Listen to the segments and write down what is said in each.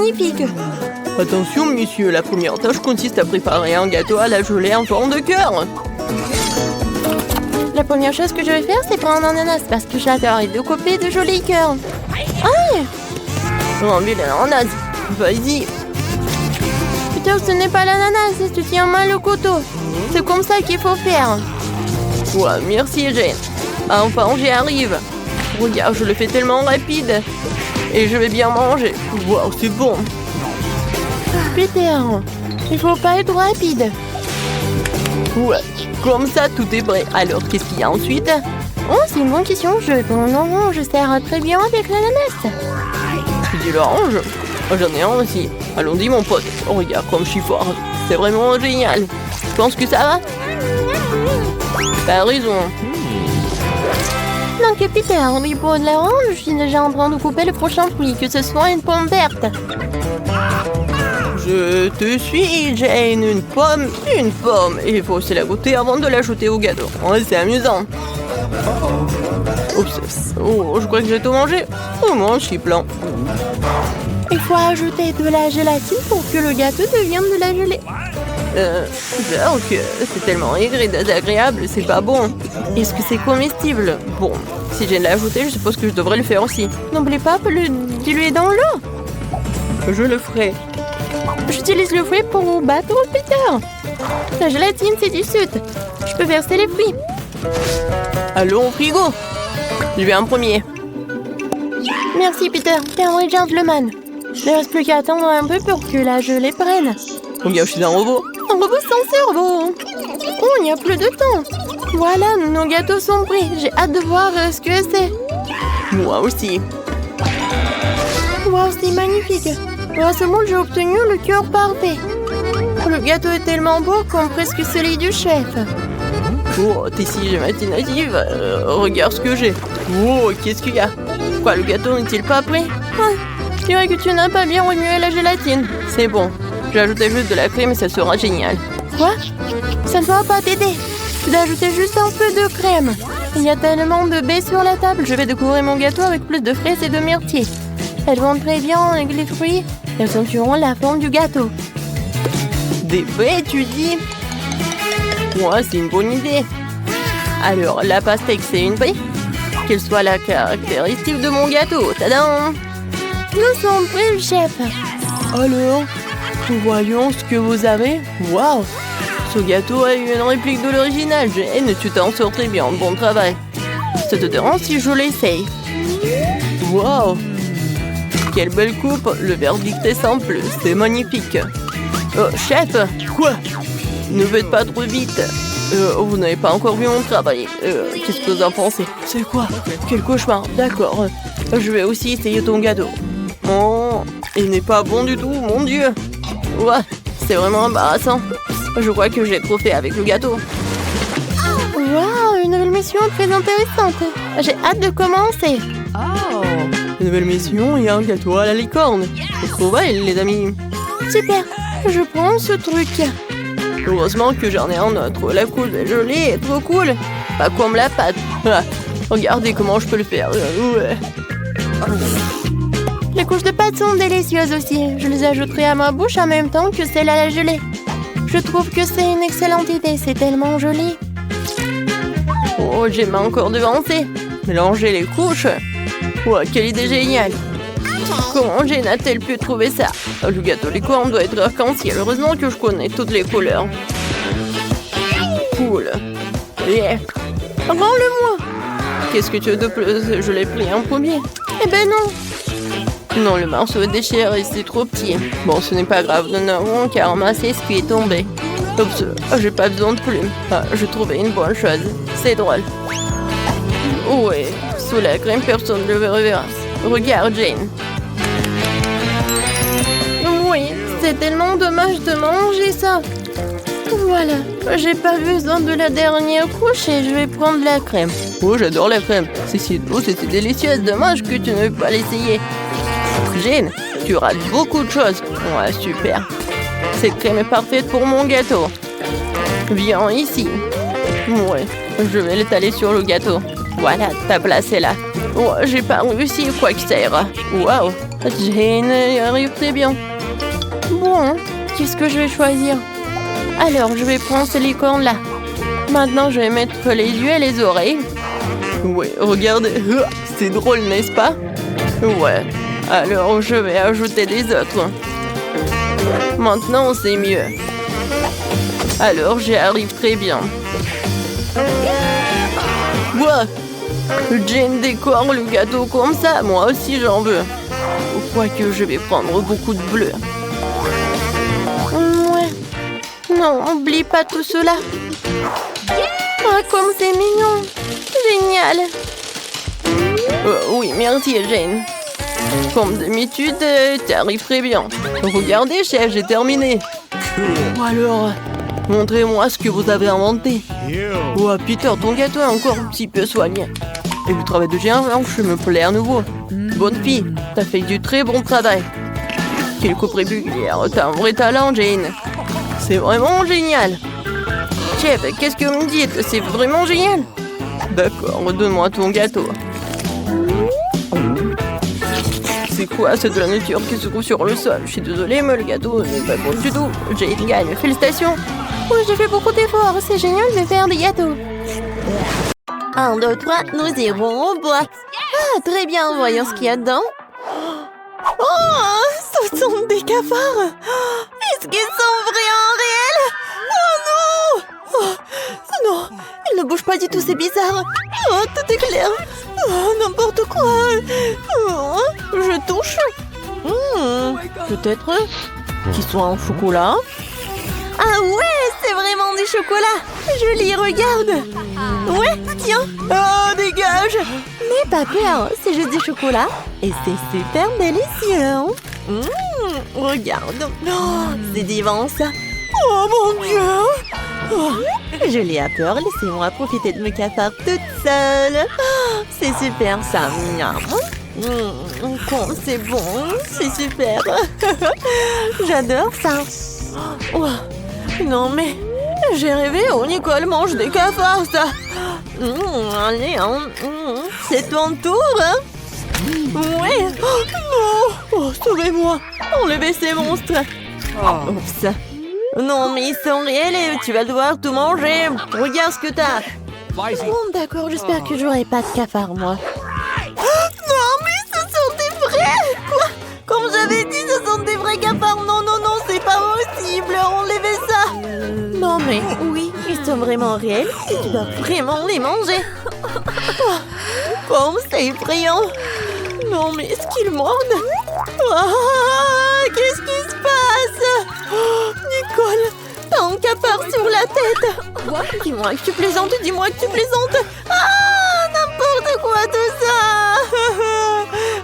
magnifique. Attention, monsieur, la première tâche consiste à préparer un gâteau à la gelée en forme de cœur. La première chose que je vais faire, c'est prendre un ananas parce que j'adore et découper de jolis cœurs. Aïe! Enlever l'ananas. Vas-y. Peter, ce n'est pas l'ananas, tu tiens mal le couteau. C'est comme ça qu'il faut faire. Ouais, merci, Jane. Enfin, j'y arrive. Regarde, je le fais tellement rapide. Et je vais bien manger. Wow, c'est bon. Peter, il faut pas être rapide. Ouais, comme ça, tout est prêt. Alors, qu'est-ce qu'il y a ensuite? Oh, c'est une bonne question. Je sers très bien avec l'ananas. Tu dis l'orange? J'en ai un aussi. Allons-y, mon pote. Oh, regarde comme je suis fort. C'est vraiment génial. Tu penses que ça va? T'as raison. Donc, Peter, oui, pour de l'orange, je suis déjà en train de couper le prochain fruit, que ce soit une pomme verte. Je te suis, Jane. Une pomme. Il faut aussi la goûter avant de l'ajouter au gâteau. Ouais, c'est amusant. Oups. Oh, je crois que j'ai tout mangé. Oh, mon chiplan. Il faut ajouter de la gélatine pour que le gâteau devienne de la gelée. Donc, c'est tellement aigre et désagréable, c'est pas bon. Est-ce que c'est comestible? Bon, si j'ai de l'ajouter, je suppose que je devrais le faire aussi. N'oublie pas de le diluer dans l'eau. Je le ferai. J'utilise le fouet pour battre Peter. La gélatine, c'est du sucre. Je peux verser les fruits. Allons au frigo. Je vais en premier. Merci, Peter. T'es un vrai gentleman. Il ne reste plus qu'à attendre un peu pour que la gelée prenne. Regarde, je suis un robot. Un robot sans cerveau. Oh, il n'y a plus de temps. Voilà, nos gâteaux sont prêts. J'ai hâte de voir ce que c'est. Moi aussi. Wow, c'est magnifique. Grâce au monde, j'ai obtenu le cœur parfait. Le gâteau est tellement beau comme presque celui du chef. Oh, t'es si imaginative. Regarde ce que j'ai. Oh, qu'est-ce qu'il y a? Quoi, le gâteau n'est-il pas prêt? Je dirais que tu n'as pas bien remué la gélatine. C'est bon. Je vais ajouter juste de la crème et ça sera génial. Quoi? Ça ne va pas t'aider. Tu dois ajouter juste un peu de crème. Il y a tellement de baies sur la table. Je vais décorer mon gâteau avec plus de fraises et de myrtilles. Elles vont très bien avec les fruits et accentueront la forme du gâteau. Des baies, tu dis? Ouais, c'est une bonne idée. Alors, la pastèque, c'est une baie? Quelle soit la caractéristique de mon gâteau. Tadam! Nous sommes prêts, chef. Alors, voyons ce que vous avez. Waouh! Ce gâteau a eu une réplique de l'original. Jane, tu t'en sors très bien. Bon travail. Ça te dérange si je l'essaye? Waouh! Quelle belle coupe. Le verdict est simple. C'est magnifique. Oh, chef! Quoi? Ne faites pas trop vite. Vous n'avez pas encore vu mon travail. Qu'est-ce que vous en pensez? C'est quoi? Quel cauchemar. D'accord. Je vais aussi essayer ton gâteau. Oh, il n'est pas bon du tout, mon Dieu. Ouais, c'est vraiment embarrassant. Je crois que j'ai trop fait avec le gâteau. Waouh, une nouvelle mission très intéressante. J'ai hâte de commencer. Oh, une nouvelle mission et un gâteau à la licorne. Trouvaille, les amis. Super, je prends ce truc. Heureusement que j'en ai un autre. La couche est gelée est trop cool. Pas comme la pâte. Ah, regardez comment je peux le faire. Ouais. Les couches de pâte sont délicieuses aussi. Je les ajouterai à ma bouche en même temps que celle à la gelée. Je trouve que c'est une excellente idée. C'est tellement joli. Oh, j'ai encore devancé. Mélanger les couches. Ouais, quelle idée géniale. Comment Jane a-t-elle pu trouver ça? Le gâteau licorne doit être arc-en-ciel. Heureusement que je connais toutes les couleurs. Cool. Yeah. Rends-le-moi. Qu'est-ce que tu veux de plus? Je l'ai pris en premier. Eh ben non. Non, le morceau est déchiré, c'est trop petit. Bon, ce n'est pas grave, nous n'avons qu'à ramasser ce qui est tombé. Oups, j'ai pas besoin de plumes. Ah, je trouvais une bonne chose. C'est drôle. Ouais, sous la crème, personne ne le reverra. Regarde, Jane. Oui, c'est tellement dommage de manger ça. Voilà, j'ai pas besoin de la dernière couche et je vais prendre la crème. Oh, j'adore la crème. C'est si beau, c'est si délicieux. Dommage que tu ne veux pas l'essayer. Jane, tu rates beaucoup de choses. Ouais, super. Cette crème est parfaite pour mon gâteau. Viens ici. Ouais, je vais l'étaler sur le gâteau. Voilà, ta place est là. Oh, j'ai pas réussi, quoi que ça ira. Waouh, Jane arrive très bien. Bon, qu'est-ce que je vais choisir? Alors, je vais prendre ce licorne-là. Maintenant, je vais mettre les yeux et les oreilles. Ouais, regardez, c'est drôle, n'est-ce pas? Ouais, alors je vais ajouter les autres. Maintenant, c'est mieux. Alors, j'y arrive très bien. Quoi? Jane décore le gâteau comme ça, moi aussi j'en veux. Quoique je vais prendre beaucoup de bleu. Ouais. Non, oublie pas tout cela. Ah, comme c'est mignon. Génial. Oui, merci Jane. Comme d'habitude, t'arrives très bien. Regardez, chef, j'ai terminé. Ou alors, montrez-moi ce que vous avez inventé. Oh, Peter, ton gâteau est encore un petit peu soigné. Et le travail de géant blanche me plaît à nouveau. Bonne fille, t'as fait du très bon travail. Quelle coupe régulière, t'as un vrai talent, Jane. C'est vraiment génial. Chef, qu'est-ce que vous me dites? C'est vraiment génial. D'accord, donne-moi ton gâteau. C'est quoi cette nourriture qui se trouve sur le sol? Je suis désolée, mais le gâteau n'est pas bon du tout. Jane gagne, félicitations. Oui, j'ai fait beaucoup d'efforts. C'est génial de faire des gâteaux. 1, 2, 3, nous irons au bois. Ah, très bien, voyons ce qu'il y a dedans. Oh, ce sont des cafards. Est-ce qu'ils sont vraiment réels? Oh non! Oh, non, ils ne bougent pas du tout, c'est bizarre. Oh, tout est clair. Oh, n'importe quoi. Oh, je touche. Peut-être qu'ils sont en chocolat. Ah ouais, c'est vraiment du chocolat. Joli, regarde. Ouais, tiens. Oh, dégage. N'aie pas peur, c'est juste du chocolat. Et c'est super délicieux. Regarde. Oh, c'est divin ça. Oh mon Dieu. Oh, je l'ai à peur, laissez-moi profiter de mes cafards toute seule. Oh, c'est super ça. C'est bon, c'est super. J'adore ça. Oh, non mais, j'ai rêvé, oh Nicole mange des cafards ça. Allez, c'est ton tour. Ouais. Oh non. Oh, sauvez-moi. Enlevez ces monstres. Oups. Non mais ils sont réels et tu vas devoir tout manger. Regarde ce que t'as. Bon d'accord, j'espère que j'aurai pas de cafards moi. Non mais ce sont des vrais. Quoi? Comme j'avais dit, ce sont des vrais cafards. Non, non, non, c'est pas possible. Enlevez ça. Non mais oui, ils sont vraiment réels et tu dois vraiment les manger. Comme c'est effrayant. Non mais est-ce qu'ils mordent? Qu'est-ce qui se passe? Nicole, t'as un cafard sur la tête. Dis-moi que tu plaisantes, dis-moi que tu plaisantes. Ah, n'importe quoi tout ça.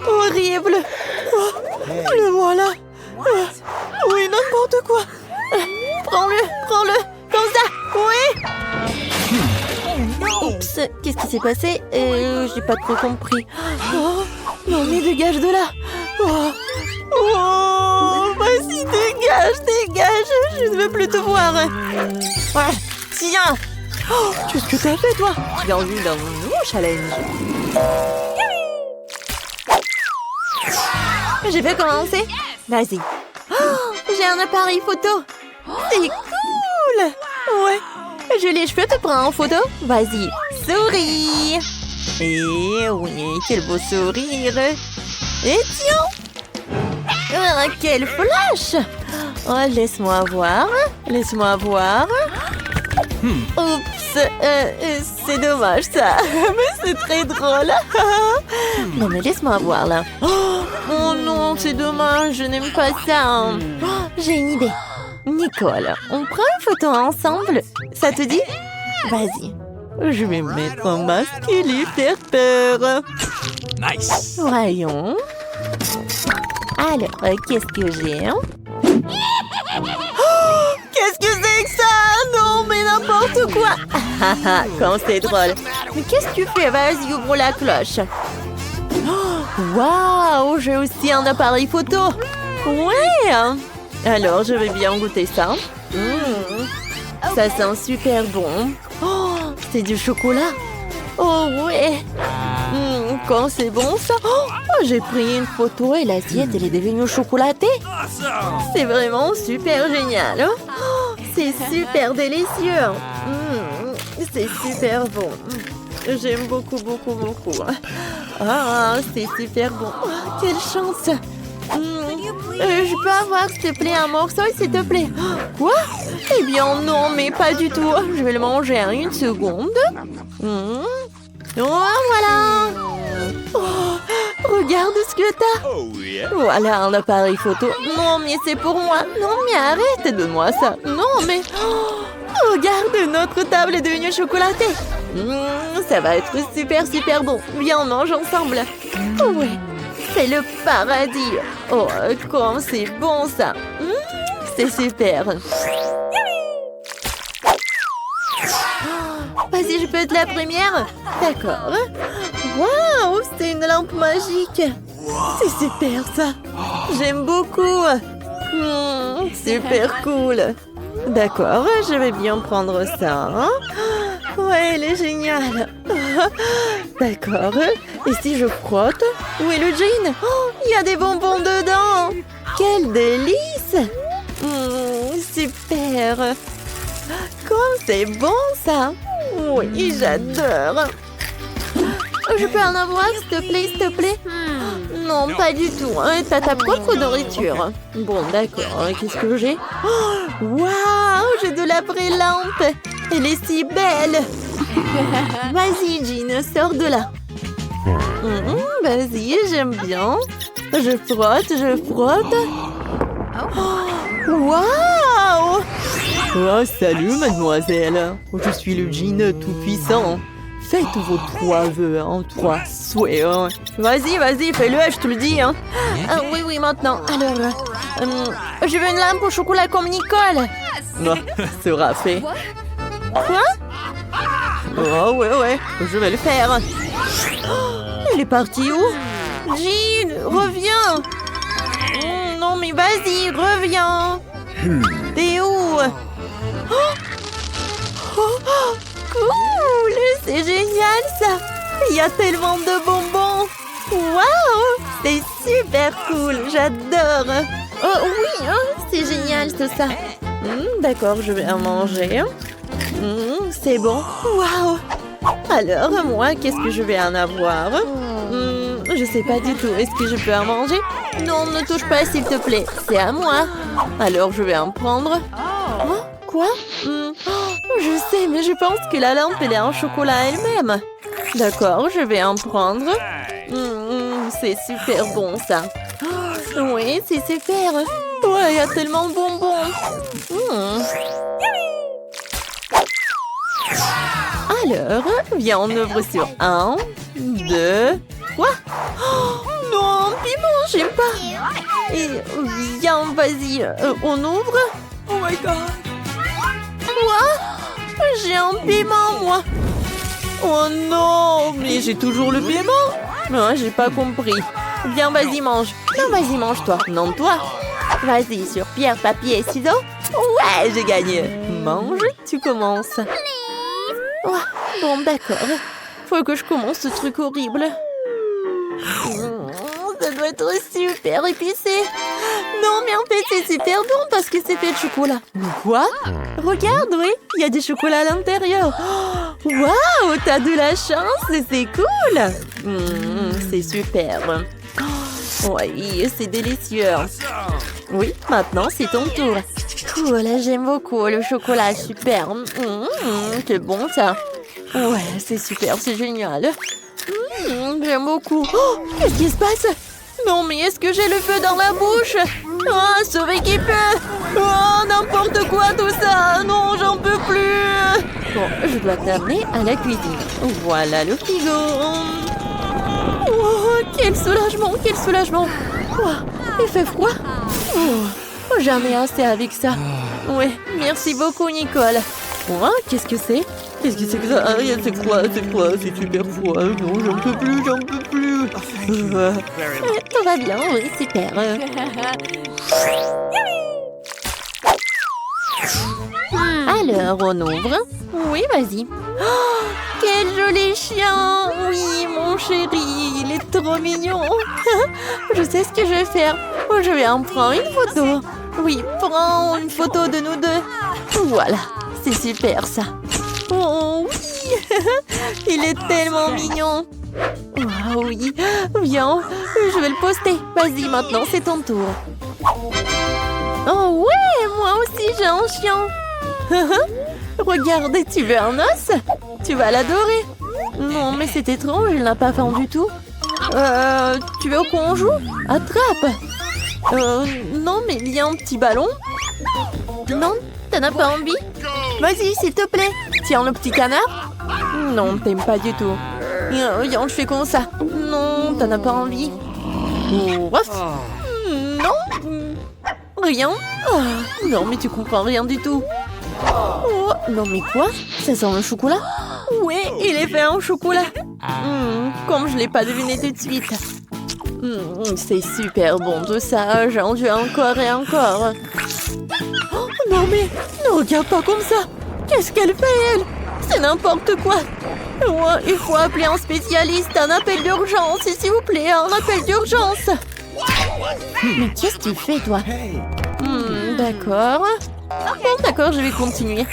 Horrible. Le voilà. Oui, n'importe quoi. Prends-le, comme ça. Oui. Oups, qu'est-ce qui s'est passé? J'ai pas trop compris. Oh, non mais dégage de là. Vas-y, dégage. Je ne veux plus te voir. Ouais, tiens. Qu'est-ce que t'as fait, toi? Bienvenue dans mon nouveau challenge. Je vais commencer. Vas-y. J'ai un appareil photo. C'est cool. Ouais. J'ai les cheveux, te prends en photo. Vas-y, souris. Et oui, quel beau sourire. Et tiens. Quel flash. Oh, laisse-moi voir. Oups, c'est dommage ça. Mais c'est très drôle. Non mais laisse-moi voir là. Oh non, c'est dommage, je n'aime pas ça. J'ai une idée. Nicole, on prend une photo ensemble. Ça te dit? Vas-y. Je vais mettre un masque et lui faire peur. Nice. Voyons. Alors, qu'est-ce que j'ai? Qu'est-ce que c'est que ça? Non, mais n'importe quoi. Quand c'est drôle. Mais qu'est-ce que tu fais? Vas-y, ouvre la cloche. Waouh, j'ai aussi un appareil photo. Ouais. Alors, je vais bien goûter ça. Ça sent super bon. Oh, c'est du chocolat. Oh, ouais. Quand c'est bon ça. Oh, j'ai pris une photo et l'assiette elle est devenue chocolatée. C'est vraiment super génial. Hein? Oh, c'est super délicieux. C'est super bon. J'aime beaucoup, beaucoup, beaucoup. Ah, c'est super bon. Oh, quelle chance. Je peux avoir, s'il te plaît, un morceau, s'il te plaît. Quoi? Eh bien, non, mais pas du tout. Je vais le manger en une seconde. Oh, voilà. Oh, regarde ce que t'as. Voilà un appareil photo. Non, mais c'est pour moi. Non, mais arrête, donne-moi ça. Non, mais... Oh, regarde, notre table est devenue chocolatée. Ça va être super, super bon. Viens, on mange ensemble. Oh, ouais. C'est le paradis. Oh, comme c'est bon ça. C'est super. Vas-y, je peux être la première? D'accord. Waouh, c'est une lampe magique. C'est super ça. J'aime beaucoup. Super cool. D'accord, je vais bien prendre ça. Ouais, elle est géniale. D'accord. Et si je frotte? Où est le jean? Oh, il y a des bonbons dedans. Quel délice. Super. Comme c'est bon ça. Oui, j'adore. Je peux en avoir, s'il te plaît, s'il te plaît? Non, pas du tout. T'as ta propre nourriture. Bon, d'accord. Qu'est-ce que j'ai? Waouh, j'ai de la vraie lampe. Elle est si belle. Vas-y, Jean, sors de là. Vas-y, j'aime bien. Je frotte, je frotte. Waouh! Oh, salut, mademoiselle. Je suis le Jean tout-puissant. Faites vos 3 vœux, 3 souhaits. Vas-y, vas-y, fais-le, je te le dis. Oui, oui, maintenant. Alors, je veux une lampe au chocolat comme Nicole. Non, sera fait. Quoi? Oh, ouais, je vais le faire. Elle est partie où? Jean, reviens. Non, mais vas-y, reviens. T'es où? Cool, c'est génial ça. Il y a tellement de bonbons. Waouh, c'est super cool, j'adore. Oh oui, c'est génial tout ça. D'accord, je vais en manger. C'est bon. Waouh. Alors, moi, qu'est-ce que je vais en avoir? Je sais pas du tout. Est-ce que je peux en manger? Non, ne touche pas, s'il te plaît. C'est à moi. Alors, je vais en prendre. Oh, quoi? Je sais, mais je pense que la lampe, elle est en chocolat elle-même. D'accord, je vais en prendre. C'est super bon, ça. Oui, c'est super. Ouais, il y a tellement de bonbons. Alors, viens, on ouvre sur 1, 2... Quoi? Non, piment, j'aime pas. Et viens, vas-y, on ouvre. Oh my god. Quoi? J'ai un piment, moi. Oh non, mais j'ai toujours le piment. Non, j'ai pas compris. Viens, vas-y, mange. Non, vas-y, mange toi. Non, toi. Vas-y, sur pierre, papier, ciseaux. Ouais, j'ai gagné. Mange, tu commences. Oh, bon, d'accord. Faut que je commence ce truc horrible. Ça doit être super épicé. Non, mais en fait, c'est super bon parce que c'est fait de chocolat. Mais quoi? Regarde, oui, il y a du chocolat à l'intérieur. Waouh, t'as de la chance, c'est cool. C'est super. Oui, c'est délicieux. Oui, maintenant, c'est ton tour. Cool, j'aime beaucoup le chocolat, super. C'est bon, ça. Ouais, c'est super, c'est génial. J'aime beaucoup. Oh, qu'est-ce qui se passe? Non, mais est-ce que j'ai le feu dans la bouche? Oh, sauver qui peut. Oh, n'importe quoi tout ça. Non, j'en peux plus. Bon, je dois t'amener à la cuisine. Voilà le frigo. Oh, quel soulagement, quel soulagement. Oh, il fait froid. Oh, j'en ai assez avec ça. Oui, merci beaucoup, Nicole. Oh, qu'est-ce que c'est? Qu'est-ce que c'est que ça? Rien, c'est froid, c'est super froid. Non, j'en peux plus, j'en peux plus. Tout va bien, oui, super. Alors, on ouvre. Oui, vas-y. Oh, quel joli chien! Oui, mon chéri, il est trop mignon. Je sais ce que je vais faire. Je vais en prendre une photo. Oui, prends une photo de nous deux. Voilà, c'est super ça. Oh oui, il est tellement mignon. Ah oui, viens, je vais le poster. Vas-y, maintenant, c'est ton tour. Oh ouais, moi aussi j'ai un chien. Regarde, tu veux un os? Tu vas l'adorer. Non, mais c'est étrange, il n'a pas faim du tout. Tu veux qu'on joue? Attrape. Non, mais il y a un petit ballon. Non, t'en as pas envie? Vas-y, s'il te plaît. Tiens, le petit canard. Non, t'aimes pas du tout. Viens, je fais comme ça. Non, t'en as pas envie. Non. Rien. Oh, non, mais tu comprends rien du tout. Oh, non, mais quoi? Ça sent le chocolat? Oui, il est fait en chocolat. Comme je l'ai pas deviné tout de suite. C'est super bon tout ça. J'en veux encore et encore. Oh, non, mais ne regarde pas comme ça. Qu'est-ce qu'elle fait, elle? C'est n'importe quoi. Oh, il faut appeler un spécialiste. Un appel d'urgence, s'il vous plaît. Un appel d'urgence. Mais qu'est-ce que tu fais, toi? D'accord. Bon, d'accord, je vais continuer.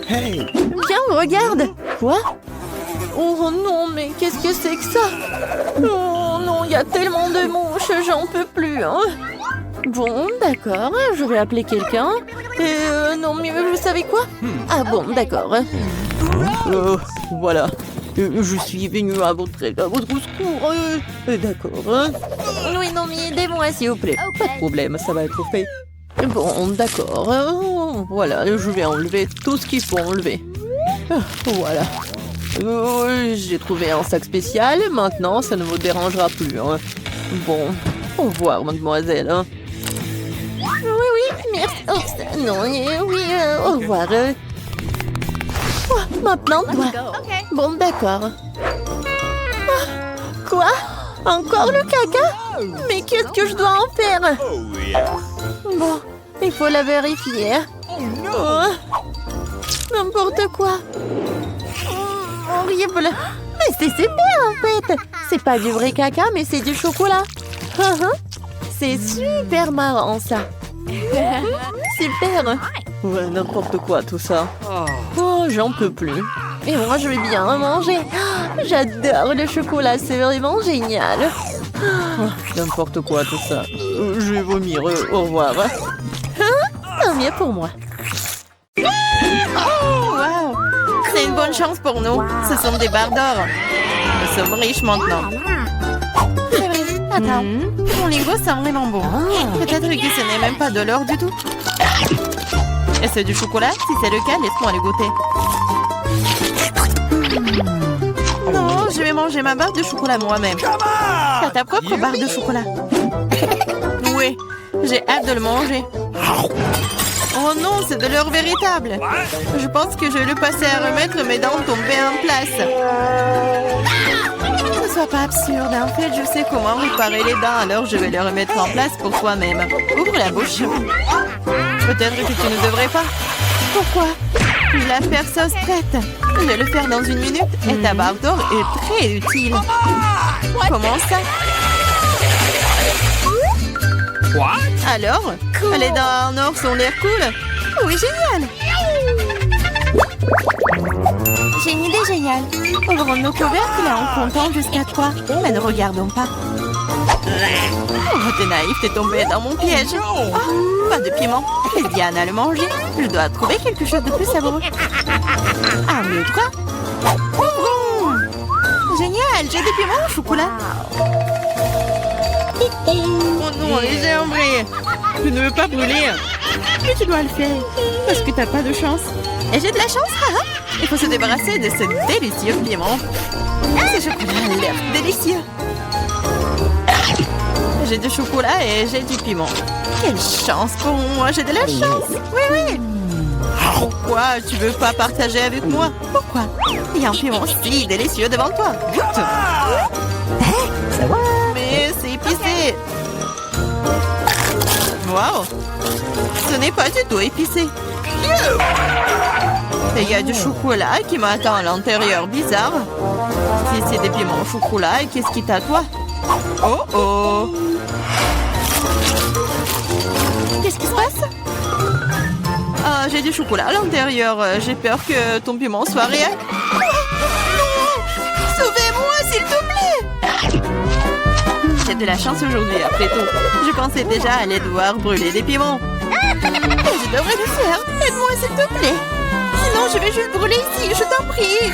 Viens, regarde. Quoi? Oh non, mais qu'est-ce que c'est que ça? Oh non, il y a tellement de mouches, j'en peux plus. Hein. Bon, d'accord, je vais appeler quelqu'un. Non, mais vous savez quoi? Ah bon, d'accord. Voilà. Je suis venue à votre secours. D'accord. Oui, non, mais aidez-moi, s'il vous plaît. Pas de problème, ça va être fait. Bon, d'accord. Voilà, je vais enlever tout ce qu'il faut enlever. Voilà. J'ai trouvé un sac spécial. Maintenant, ça ne vous dérangera plus. Hein. Bon, au revoir, mademoiselle. Hein. Oui, merci. Oh, non, oui, au revoir. Oh, maintenant, toi. Bon, d'accord. Ah, quoi? Encore le caca? Mais qu'est-ce que je dois en faire? Bon, il faut la vérifier. Oh, n'importe quoi. Horrible. Mais c'est super en fait. C'est pas du vrai caca, mais c'est du chocolat. C'est super marrant ça. Super. Ouais, n'importe quoi tout ça. Oh, j'en peux plus. Et moi, je vais bien manger. J'adore le chocolat, c'est vraiment génial. N'importe quoi tout ça. Je vais vomir. Au revoir. Tant mieux pour moi. Oh, wow. C'est une bonne chance pour nous. Ce sont des barres d'or. Nous sommes riches maintenant. C'est vrai. Attends. Mon lingot sent vraiment bon. Peut-être que ce n'est même pas de l'or du tout. Et c'est du chocolat? Si c'est le cas, laisse-moi le goûter. Non, je vais manger ma barre de chocolat moi-même. T'as ta propre barre de chocolat. Oui, j'ai hâte de le manger. Oh non, c'est de l'or véritable. Je pense que je vais le passer à remettre mes dents tombées en place. Ne sois pas absurde. En fait, je sais comment réparer les dents, alors je vais les remettre en place pour toi-même. Ouvre la bouche. Peut-être que tu ne devrais pas. Pourquoi? La faire sauce prête. Je vais le faire dans 1 minute et ta barre d'or est très utile. Comment ça? Alors, les dents en or sont l'air cool? Oui, génial! J'ai une idée géniale. Ouvrons nos couvercles en comptant jusqu'à 3. Mais ne regardons pas. Oh, t'es naïf, t'es tombé dans mon piège. Oh, pas de piment. Et Diane à le manger. Je dois trouver quelque chose de plus savoureux. 1, 2, 3. Ouvrons! Génial, j'ai des piments au chocolat. Oh non, j'ai embrayé. Je ne veux pas brûler. Mais tu dois le faire. Parce que t'as pas de chance. Et j'ai de la chance, haha. Il faut se débarrasser de ce délicieux piment. Ce chocolat a l'air délicieux. J'ai du chocolat et j'ai du piment. Quelle chance pour moi, j'ai de la chance. Oui, oui. Pourquoi tu veux pas partager avec moi? Pourquoi? Il y a un piment si délicieux devant toi. Goûte. Mais c'est épicé. Wow! Ce n'est pas du tout épicé. Et il y a du chocolat qui m'attend à l'intérieur. Bizarre. Si c'est des piments au chocolat, qu'est-ce qui t'attend? Oh oh! Qu'est-ce qui se passe? Ah, j'ai du chocolat à l'intérieur. J'ai peur que ton piment soit réel. Oh, non! Sauvez-moi, s'il te plaît! J'ai de la chance aujourd'hui, après tout. Je pensais déjà aller devoir brûler des piments. Et je devrais le faire. Aide-moi, s'il te plaît. Sinon, je vais juste brûler ici, je t'en prie.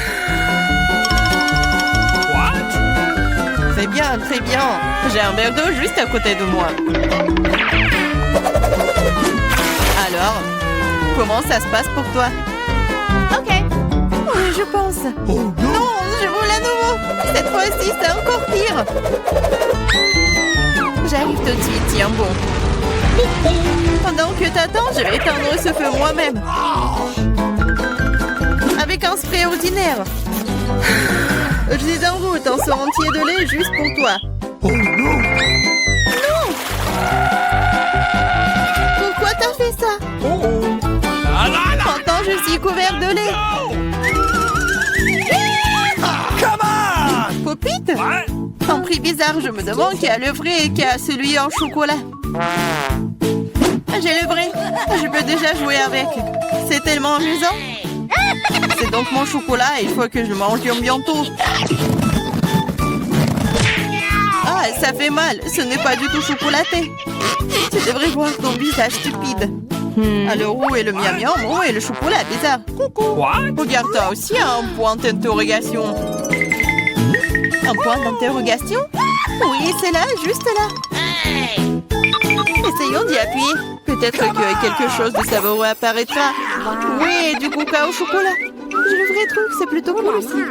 C'est bien, très bien. J'ai un verre d'eau juste à côté de moi. Alors, comment ça se passe pour toi? Ok. Oui, je pense. Oh, non, je roule à nouveau. Cette fois-ci, c'est encore pire. J'arrive tout de suite, tiens bon. Pendant que t'attends, je vais éteindre ce feu moi-même. Avec un spray ordinaire. Je suis en route, un seau entier de lait juste pour toi. Oh non! Non! Pourquoi t'as fait ça? Pourtant, je suis couvert de lait. Popite? Un prix bizarre, je me demande qui a le vrai et qui a celui en chocolat. J'ai le vrai. Je peux déjà jouer avec. C'est tellement amusant. C'est donc mon chocolat et il faut que je le mange bientôt. Ah, ça fait mal. Ce n'est pas du tout chocolaté. Tu devrais voir ton visage stupide. Alors où est le miam miam? Où est le chocolat bizarre? Regarde, toi aussi un point d'interrogation. Un point d'interrogation? Oui, c'est là, juste là. Essayons d'y appuyer. Peut-être que quelque chose de savoureux apparaîtra. Oui, du coca au chocolat. J'ai le vrai truc, c'est plutôt cool aussi.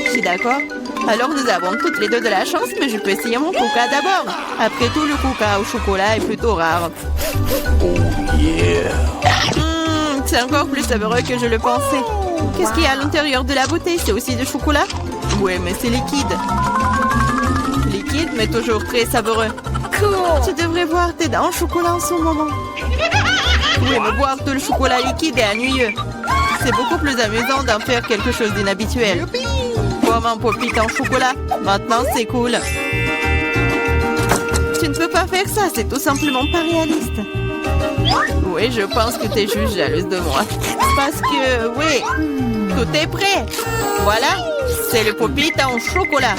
Je suis d'accord. Alors nous avons toutes les deux de la chance, mais je peux essayer mon coca d'abord. Après tout, le coca au chocolat est plutôt rare. C'est encore plus savoureux que je le pensais. Qu'est-ce qu'il y a à l'intérieur de la bouteille? C'est aussi du chocolat? Oui, mais c'est liquide. Liquide, mais toujours très savoureux. Cool. Tu devrais voir tes dents en chocolat en ce moment. Oui, mais boire tout le chocolat liquide est ennuyeux. C'est beaucoup plus amusant d'en faire quelque chose d'inhabituel. Comme un pop-it en chocolat. Maintenant, c'est cool. Tu ne peux pas faire ça, c'est tout simplement pas réaliste. Oui, je pense que tu es juste jalouse de moi. Parce que, oui, tout est prêt. Voilà, c'est le pop-it en chocolat.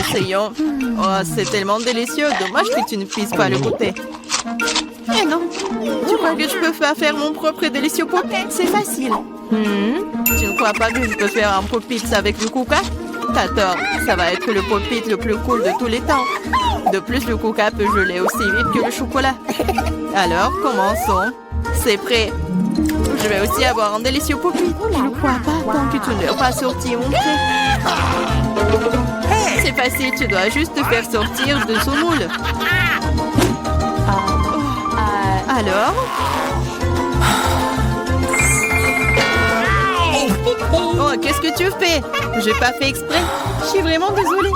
Essayons. Oh, c'est tellement délicieux. Dommage que tu ne puisses pas le goûter. Eh non. Tu crois que je peux faire mon propre délicieux pop-it? C'est facile. Tu ne crois pas que je peux faire un pop-it avec le coca? T'as tort. Ça va être le pop-it le plus cool de tous les temps. De plus, le coca peut geler aussi vite que le chocolat. Alors, commençons. C'est prêt. Je vais aussi avoir un délicieux pop-it. Je ne crois pas tant que tu ne l'as pas sorti mon prêt. C'est facile, tu dois juste te faire sortir de son moule. Alors? Oh, qu'est-ce que tu fais? J'ai pas fait exprès. Je suis vraiment désolée.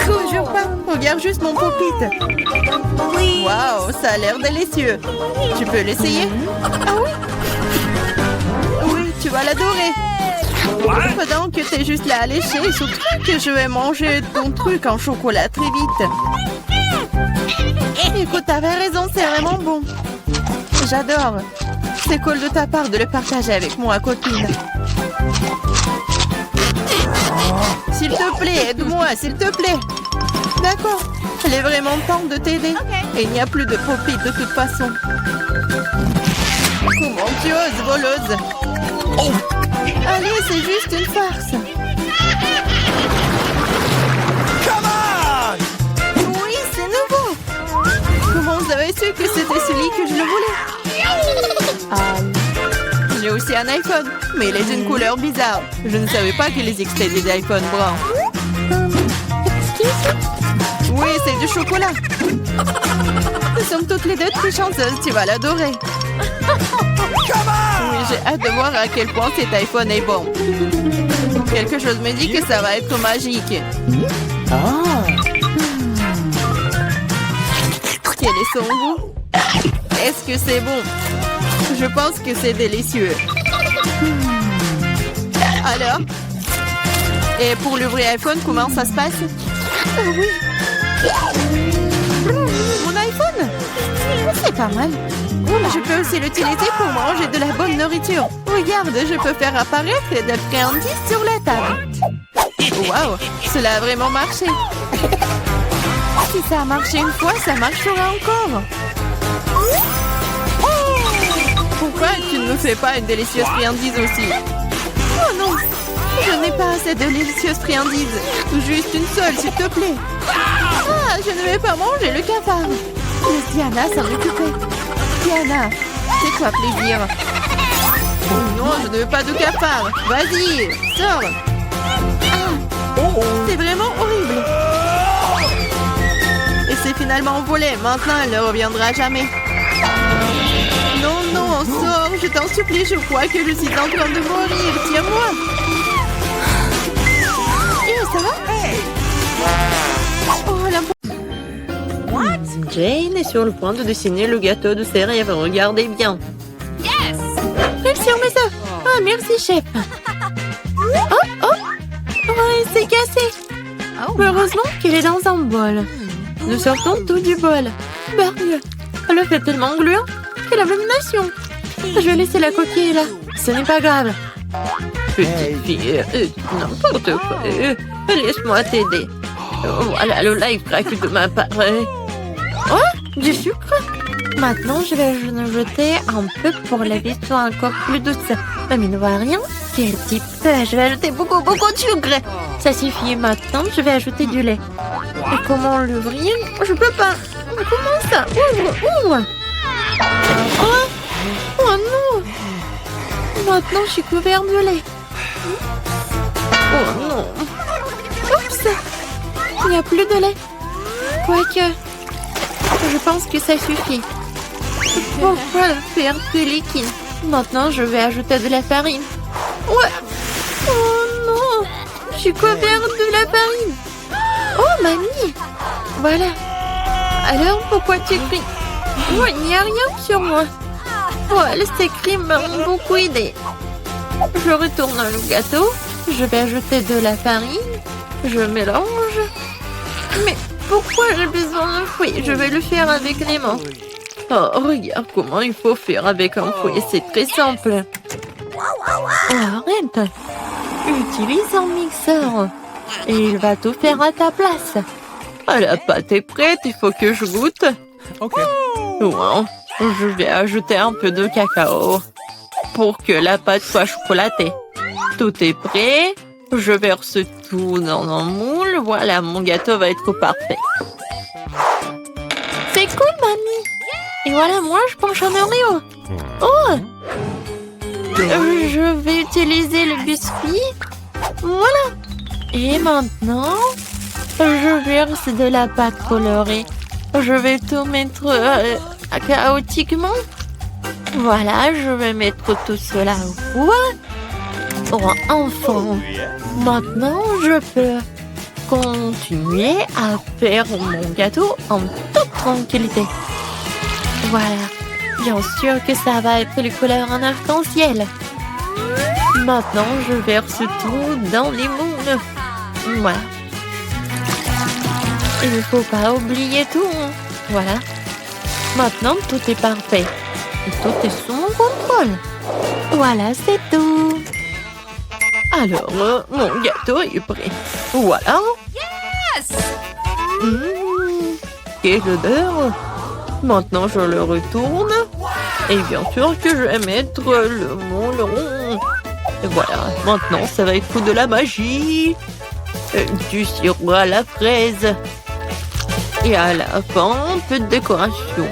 Toujours pas. Regarde juste mon pop-it. Waouh, ça a l'air délicieux. Tu peux l'essayer? Ah oui? Oui, tu vas l'adorer. Pendant que t'es juste là à lécher, surtout que je vais manger ton truc en chocolat très vite. Écoute, t'avais raison, c'est vraiment bon. J'adore. C'est cool de ta part de le partager avec moi, copine. S'il te plaît, aide-moi, s'il te plaît. D'accord. Il est vraiment temps de t'aider. Et il n'y a plus de pop-it de toute façon. Comment tu oses, voleuse? Allez, c'est juste une farce. Oui, c'est nouveau. Comment vous avez su que c'était celui que je le voulais? J'ai aussi un iPhone, mais il est d'une couleur bizarre. Je ne savais pas qu'il existait des iPhones bruns. Oui, c'est du chocolat. Nous sommes toutes les deux très chanceuses, tu vas l'adorer. Oui, j'ai hâte de voir à quel point cet iPhone est bon. Quelque chose me dit que ça va être magique. Quel est son goût? Est-ce que c'est bon? Je pense que c'est délicieux. Alors? Et pour le vrai iPhone, comment ça se passe? Oui. Mon iPhone? C'est pas mal. Je peux aussi l'utiliser pour manger de la bonne nourriture. Regarde, je peux faire apparaître des friandises sur la table. Waouh, cela a vraiment marché. Si ça a marché une fois, ça marchera encore. Pourquoi tu ne me fais pas une délicieuse friandise aussi? Oh non, je n'ai pas assez de délicieuses friandises. Juste une seule, s'il te plaît. Ah, je ne vais pas manger le cafard. Laisse Diana s'en occuper. Diana, fais-toi plaisir. Oh non, je ne veux pas de cafard. Vas-y, sors. Ah, c'est vraiment horrible. Et c'est finalement volé. Maintenant, elle ne reviendra jamais. Non, non, sors, je t'en supplie, je crois que je suis en train de mourir. Tiens-moi. Ça va? Oh, la... Jane est sur le point de dessiner le gâteau de ses rêves. Regardez bien. Yes! Sur mes œufs. Ah, merci, chef. Oh, oh! Oh, il s'est cassé. Heureusement qu'il est dans un bol. Nous sortons tout du bol. Bargue. Le fait tellement gluant. Quelle abomination. Je vais laisser la coquille là. Ce n'est pas grave. Petite fille, n'importe quoi. Laisse-moi t'aider. Voilà le live crack de ma part. Oh, du sucre. Maintenant, je vais en jeter un peu pour la vie soit encore plus douce. Mamie ne voit rien. Quel type. Je vais ajouter beaucoup de sucre. Ça suffit. Maintenant, je vais ajouter du lait. Et comment l'ouvrir? Je peux pas. Comment ça? Ouvre. Oh non. Maintenant, je suis couvert de lait. Oh non. Oups. Il n'y a plus de lait. Quoique, je pense que ça suffit. Pourquoi faire plus liquide? Maintenant, je vais ajouter de la farine. Ouais. Oh non. Je suis couvert de la farine. Oh, mamie. Voilà. Alors, pourquoi tu cries? Oh, il n'y a rien sur moi. Voilà, ces cris m'ont beaucoup aidé. Je retourne le gâteau. Je vais ajouter de la farine. Je mélange. Mais pourquoi j'ai besoin d'un fouet? Je vais le faire avec les mains. Oh, regarde comment il faut faire avec un fouet. C'est très simple. Oh, arrête. Utilise un mixeur. Et il va tout faire à ta place. Ah, la pâte est prête. Il faut que je goûte. Ok. Wow. Je vais ajouter un peu de cacao pour que la pâte soit chocolatée. Tout est prêt. Je verse tout dans un moule. Voilà, mon gâteau va être parfait. C'est cool, mamie. Et voilà, moi, je penche un Oreo. Oh! Je vais utiliser le biscuit. Voilà. Et maintenant, je verse de la pâte colorée. Je vais tout mettre chaotiquement. Voilà, je vais mettre tout cela au four. Oh, enfin. Maintenant, je peux continuer à faire mon gâteau en toute tranquillité. Voilà. Bien sûr que ça va être les couleurs en arc-en-ciel. Maintenant, je verse tout dans les moules. Voilà. Il ne faut pas oublier tout. Voilà. Maintenant, tout est parfait. Et tout est sous mon contrôle. Voilà, c'est tout. Alors, mon gâteau est prêt. Voilà. Yes! Quelle odeur! Maintenant, je le retourne. Et bien sûr que je vais mettre le moule rond. Et voilà. Maintenant, ça va être de la magie. Du sirop à la fraise. Et à la fin, un peu de décoration.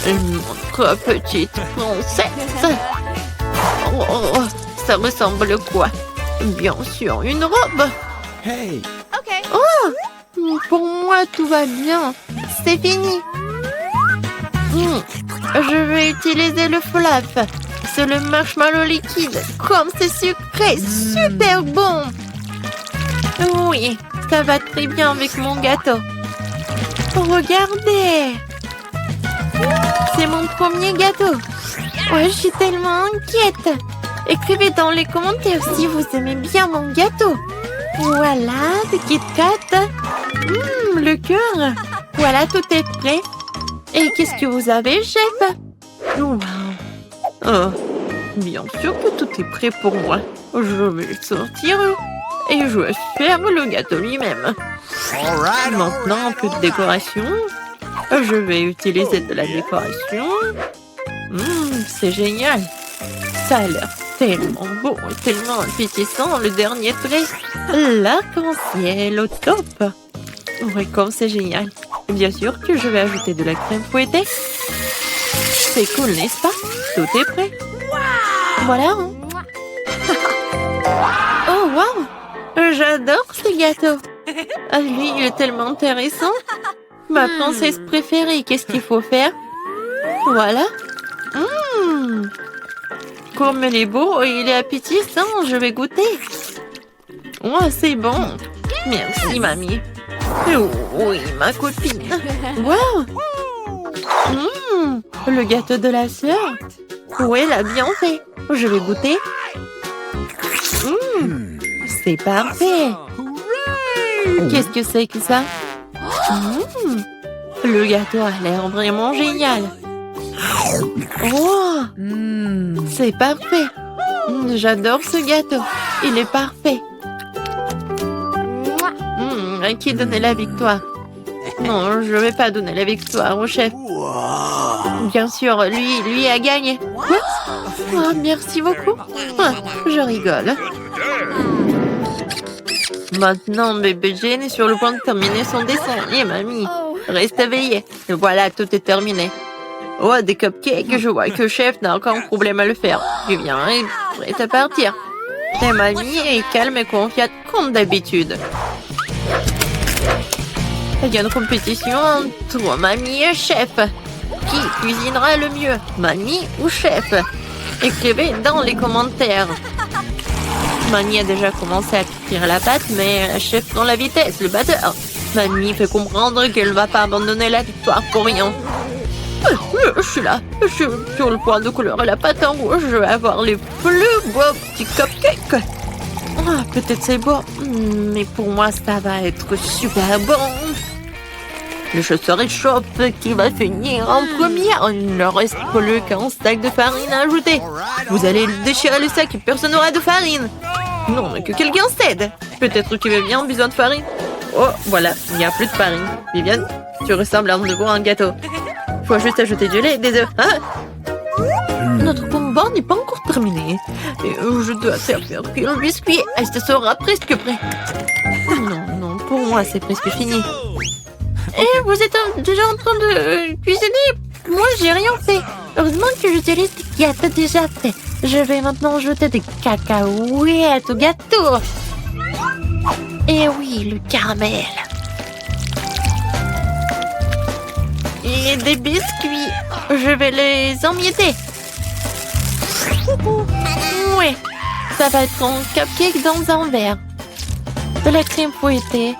Notre petite princesse. Oh, ça ressemble à quoi? Bien sûr, une robe. Hey. Oh, pour moi, tout va bien. C'est fini. Je vais utiliser le flap. C'est le marshmallow liquide. Comme c'est sucré, super bon. Oui, ça va très bien avec mon gâteau. Regardez! C'est mon premier gâteau. Ouais, je suis tellement inquiète. Écrivez dans les commentaires si vous aimez bien mon gâteau. Voilà, des Kit Kat. Le cœur. Voilà, tout est prêt. Et qu'est-ce que vous avez, chef? Wow. Oh, bien sûr que tout est prêt pour moi. Je vais le sortir et je vais faire le gâteau lui-même. Maintenant, un peu de décoration. Je vais utiliser de la décoration. C'est génial. Ça a l'air tellement beau et tellement appétissant, le dernier trait. L'arc-en-ciel au top. Ouais, comme c'est génial. Bien sûr que je vais ajouter de la crème fouettée. C'est cool, n'est-ce pas? Tout est prêt. Voilà. Oh, wow! J'adore ce gâteau. Ah, lui, il est tellement intéressant. Ma princesse préférée, qu'est-ce qu'il faut faire? Voilà. Comme il est beau et il est appétissant, je vais goûter. Oh, c'est bon. Merci, mamie. Oh, oui, ma copine. Wow! Le gâteau de la sœur. Oui, elle a bien fait. Je vais goûter. C'est parfait. Qu'est-ce que c'est que ça? Le gâteau a l'air vraiment génial. Oh, c'est parfait. J'adore ce gâteau. Il est parfait. À qui donner la victoire? Non, je ne vais pas donner la victoire au chef. Bien sûr, lui a gagné. Quoi? Oh, merci beaucoup. Ah, je rigole. Maintenant, bébé Jane est sur le point de terminer son dessin. Et mamie, reste éveillée. Voilà, tout est terminé. Oh, des cupcakes. Je vois que le chef n'a aucun problème à le faire. Je viens et prête à partir. Et mamie est calme et confiante comme d'habitude. Il y a une compétition entre mamie et chef. Qui cuisinera le mieux, mamie ou chef? Écrivez dans les commentaires. Mamie a déjà commencé à cuire la pâte, mais chef prend la vitesse, le batteur. Mamie fait comprendre qu'elle ne va pas abandonner la victoire pour rien. Je suis là. Je suis sur le point de colorer la pâte en rouge. Je vais avoir les plus beaux petits cupcakes. Ah, peut-être c'est beau, mais pour moi, ça va être super bon. Le chasseur échauffe qui va finir en première. Il ne reste plus qu'un sac de farine à ajouter. Vous allez déchirer le sac et personne n'aura de farine. Non, mais que quelqu'un s'aide. Peut-être que Viviane a besoin de farine. Oh, voilà, il n'y a plus de farine. Viviane, tu ressembles à nouveau à un gâteau. Faut juste ajouter du lait et des œufs. Hein? Notre combat n'est pas encore terminé. Et je dois servir le biscuit. Ce sera presque prêt. Non, pour moi, c'est presque fini. Et vous êtes déjà en train de cuisiner? Moi, j'ai rien fait. Heureusement que j'utilise des gâteaux déjà faits. Je vais maintenant ajouter des cacahuètes au gâteau. Et oui, le caramel. Et des biscuits. Je vais les emietter. Ouais, ça va être un cupcake dans un verre. De la crème fouettée.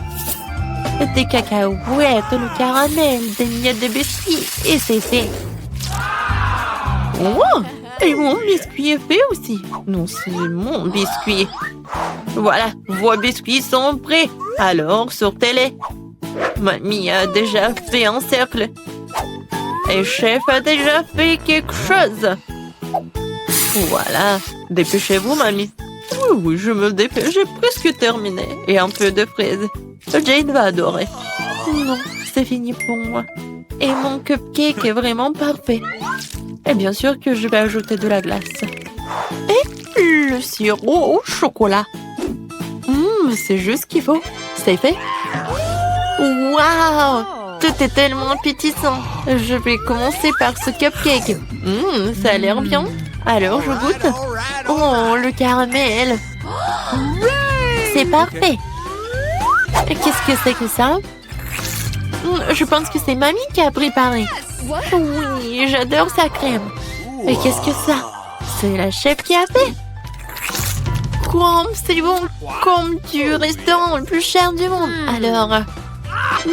Des cacahuètes, le caramel, des miettes de biscuits, et c'est fait. Oh, et mon biscuit est fait aussi. Non, c'est mon biscuit. Voilà, vos biscuits sont prêts. Alors, sortez-les. Mamie a déjà fait un cercle. Et chef a déjà fait quelque chose. Voilà, dépêchez-vous, mamie. Oui, je me dépêche, j'ai presque terminé. Et un peu de fraises. Jane va adorer. Non, c'est fini pour moi. Et mon cupcake est vraiment parfait. Et bien sûr que je vais ajouter de la glace. Et le sirop au chocolat. C'est juste ce qu'il faut. C'est fait. Waouh! Tout est tellement appétissant. Je vais commencer par ce cupcake. Ça a l'air bien. Alors, je goûte. Oh, le caramel. C'est parfait. Qu'est-ce que c'est que ça? Je pense que c'est mamie qui a préparé. Oui, j'adore sa crème. Mais qu'est-ce que ça? C'est la chef qui a fait. Comme c'est bon, comme du restaurant le plus cher du monde. Alors,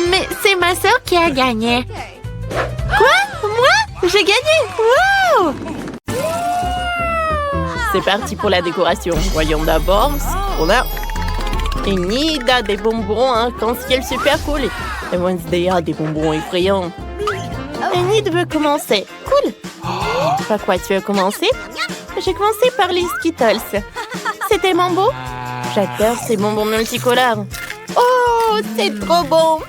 Mais c'est ma sœur qui a gagné. Quoi? Moi? J'ai gagné! Wow! C'est parti pour la décoration. Voyons d'abord ce qu'on a. Enid a des bonbons arc-en-ciel super cool. Et Wednesday a des bonbons effrayants. Enid veut commencer. Cool. Par quoi tu veux commencer? J'ai commencé par les Skittles. C'était mon beau? J'adore ces bonbons multicolores. Oh, c'est trop bon!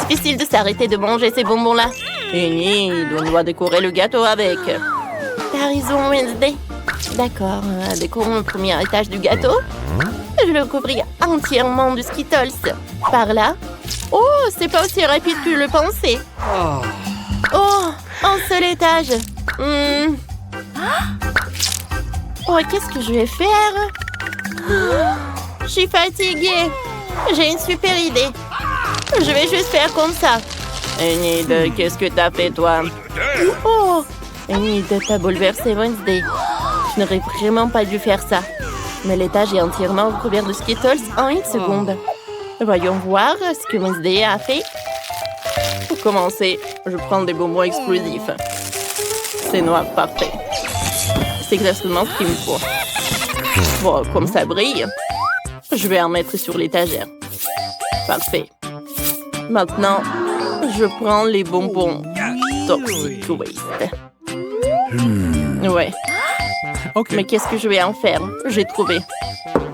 Difficile de s'arrêter de manger ces bonbons-là. Enid, on doit décorer le gâteau avec. T'as raison, Wednesday. D'accord, décorons le premier étage du gâteau. Je le recouvris entièrement de Skittles. Par là. Oh, c'est pas aussi rapide que je le pensais. Oh, un seul étage. Oh, qu'est-ce que je vais faire? Je suis fatiguée. J'ai une super idée. Je vais juste faire comme ça. Enid, qu'est-ce que t'as fait, toi? Oh, Enid, t'as bouleversé Wednesday. Je n'aurais vraiment pas dû faire ça. Mais l'étage est entièrement recouvert de Skittles en une seconde. Voyons voir ce que Wednesday a fait. Pour commencer, je prends des bonbons explosifs. C'est noir, parfait. C'est exactement ce qu'il me faut. Bon, comme ça brille, je vais en mettre sur l'étagère. Parfait. Maintenant, je prends les bonbons Toxic Waste. Ouais. Okay. Mais qu'est-ce que je vais en faire? J'ai trouvé.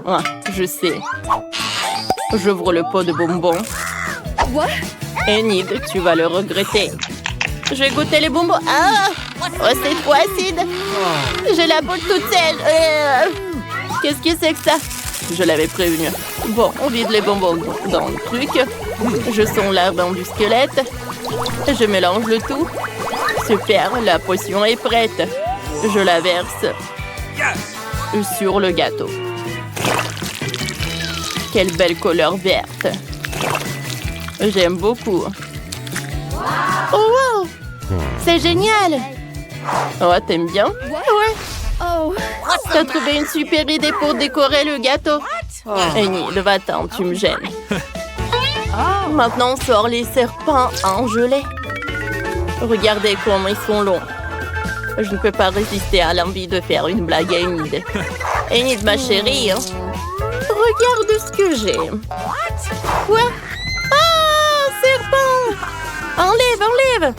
Ah, je sais. J'ouvre le pot de bonbons. Enid, tu vas le regretter. Je vais goûter les bonbons. Ah! Oh, c'est trop acide. J'ai la boule toute sèche. Qu'est-ce que c'est que ça? Je l'avais prévenu. Bon, on vide les bonbons dans le truc. Je sens l'ardent du squelette. Je mélange le tout. Super, la potion est prête. Je la verse sur le gâteau. Quelle belle couleur verte. J'aime beaucoup. Oh wow! C'est génial! Oh, t'aimes bien? Ouais. Oh. T'as trouvé une super idée pour décorer le gâteau. Enid, va-t'en, tu me gênes. Maintenant, on sort les serpents en gelée. Regardez comment ils sont longs. Je ne peux pas résister à l'envie de faire une blague à Enid. Enid, ma chérie, regarde ce que j'ai. Quoi? Ah, serpent! Enlève!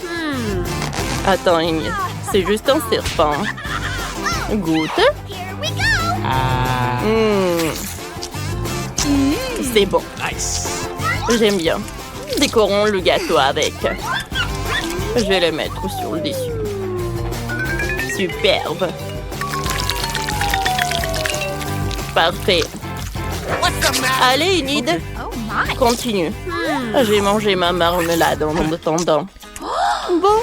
Attends, Enid, c'est juste un serpent. Goûte. C'est bon. J'aime bien. Décorons le gâteau avec. Je vais le mettre sur le dessus. Superbe. Parfait. Allez, Enid. Continue. J'ai mangé ma marmelade en attendant. Bon,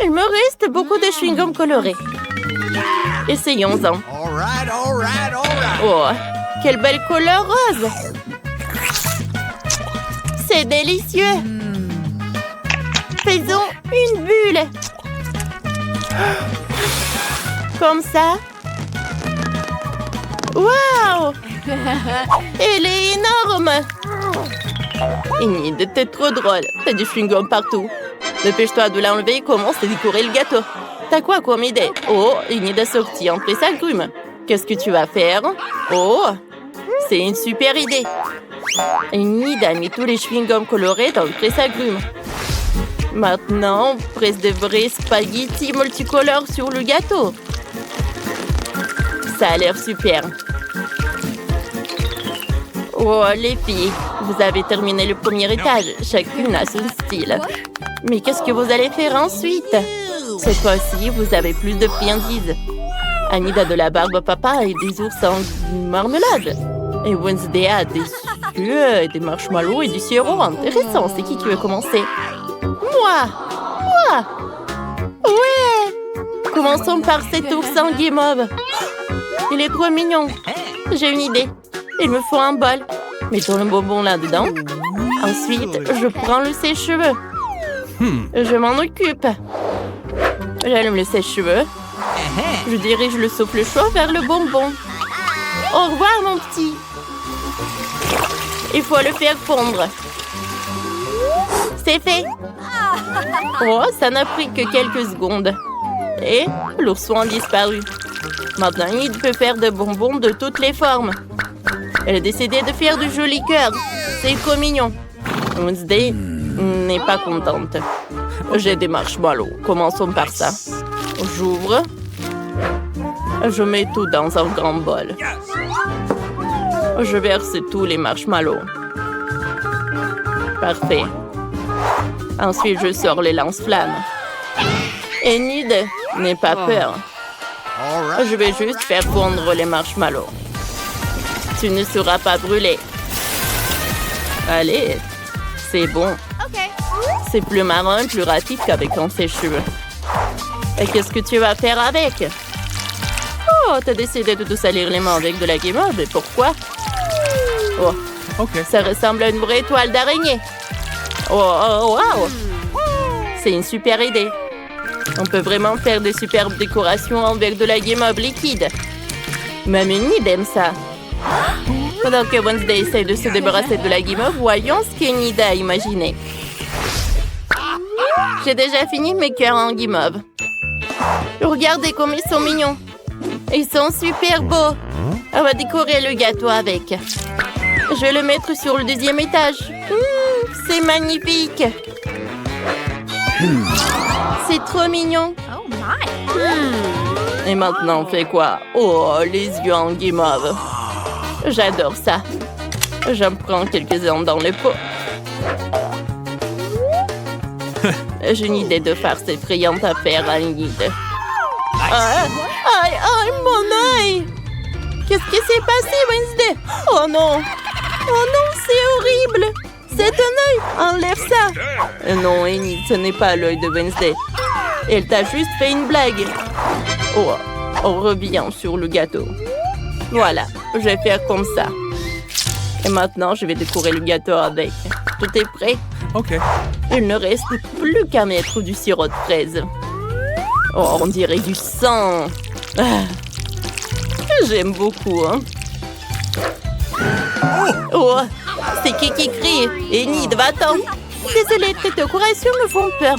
il me reste beaucoup de chewing-gum colorés. Essayons-en. Oh, quelle belle couleur rose! C'est délicieux! Faisons une bulle! Comme ça. Waouh! Elle est énorme! Enid, t'es trop drôle. T'as du chewing-gum partout. Dépêche-toi de l'enlever et commence à décorer le gâteau. T'as quoi comme idée? Oh, Enid a sorti un presse-agrumes. Qu'est-ce que tu vas faire? Oh, c'est une super idée. Enid a mis tous les chewing-gums colorés dans le presse-agrumes. Maintenant, on presse des vrais spaghettis multicolores sur le gâteau. Ça a l'air super. Oh, les filles, vous avez terminé le premier étage. Chacune a son style. Mais qu'est-ce que vous allez faire ensuite? Cette fois-ci, vous avez plus de friandises. Enid a de la barbe papa et des ours en marmelade. Et Wednesday a des yeux, des marshmallows et du sirop. Intéressant. C'est qui veut commencer? Moi! Ouais! Commençons par cet ours en guimauve. Il est trop mignon. J'ai une idée. Il me faut un bol. Mettons le bonbon là-dedans. Ensuite, je prends le sèche-cheveux. Je m'en occupe. J'allume le sèche-cheveux. Je dirige le souffle chaud vers le bonbon. Au revoir, mon petit. Il faut le faire fondre. C'est fait. Oh, ça n'a pris que quelques secondes. Et l'ourson a disparu. Maintenant, il peut faire de bonbons de toutes les formes. Elle a décidé de faire de jolis cœurs. C'est trop mignon. Wednesday n'est pas contente. J'ai des marshmallows. Commençons par ça. J'ouvre. Je mets tout dans un grand bol. Je verse tous les marshmallows. Parfait. Ensuite, je sors les lance-flammes. Enid n'aie pas peur. Je vais juste faire fondre les marshmallows. Tu ne seras pas brûlé. Allez, c'est bon. C'est plus marrant et plus rapide qu'avec un sèche-cheveux. Et qu'est-ce que tu vas faire avec? Oh, t'as décidé de te salir les mains avec de la guimauve. Et pourquoi? Oh, ça ressemble à une vraie toile d'araignée. Oh, wow! C'est une super idée. On peut vraiment faire des superbes décorations avec de la guimauve liquide. Même Enid aime ça. Pendant que Wednesday essaie de se débarrasser de la guimauve, voyons ce qu'Enid a imaginé. J'ai déjà fini mes cœurs en guimauve. Regardez comme ils sont mignons. Ils sont super beaux. On va décorer le gâteau avec. Je vais le mettre sur le deuxième étage. C'est magnifique. C'est trop mignon. Et maintenant, on fait quoi? Oh, les yeux en guimauve. J'adore ça. J'en prends quelques-uns dans le pot. J'ai une idée de farce effrayante à faire à Enid. Aïe, mon œil! Qu'est-ce qui s'est passé, Wednesday? Oh non, c'est horrible! C'est un œil! Enlève ça! Non, Enid, ce n'est pas l'œil de Wednesday. Elle t'a juste fait une blague. Oh, on revient sur le gâteau. Voilà, je vais faire comme ça. Et maintenant, je vais décorer le gâteau avec. Tout est prêt? OK. Il ne reste plus qu'à mettre du sirop de fraise. Oh, on dirait du sang. Ah. J'aime beaucoup, hein. Oh, c'est qui crie? Enid, va-t'en. Désolée, tes décorations me font peur.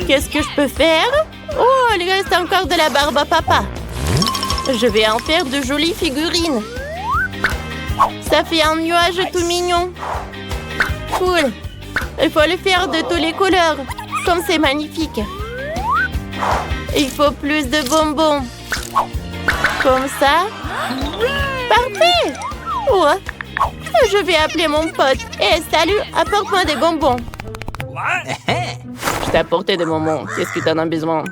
Qu'est-ce que je peux faire? Oh, il reste encore de la barbe à papa. Je vais en faire de jolies figurines. Ça fait un nuage tout mignon. Cool. Il faut le faire de toutes les couleurs. Comme c'est magnifique. Il faut plus de bonbons. Comme ça. Parfait. Oh. Je vais appeler mon pote. Hé, salut, apporte-moi des bonbons. Je t'ai apporté des bonbons. Qu'est-ce que t'en as besoin?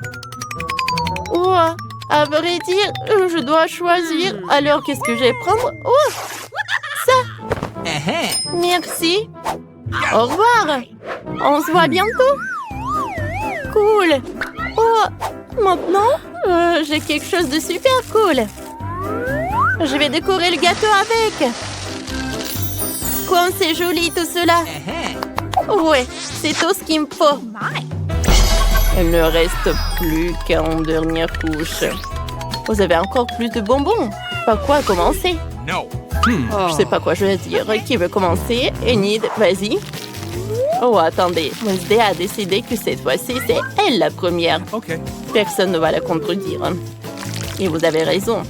Oh, à vrai dire, je dois choisir. Alors, qu'est-ce que je vais prendre? Oh, ça. Merci. Au revoir. On se voit bientôt. Cool. Oh, maintenant, j'ai quelque chose de super cool. Je vais décorer le gâteau avec. Comme c'est joli tout cela. Ouais, c'est tout ce qu'il me faut. Il ne reste plus qu'une dernière couche. Vous avez encore plus de bonbons. Par quoi commencer? Je sais pas quoi je vais dire. Qui veut commencer? Enid, vas-y. Oh, attendez. Wednesday a décidé que cette fois-ci, c'est elle la première. Personne ne va la contredire. Et vous avez raison.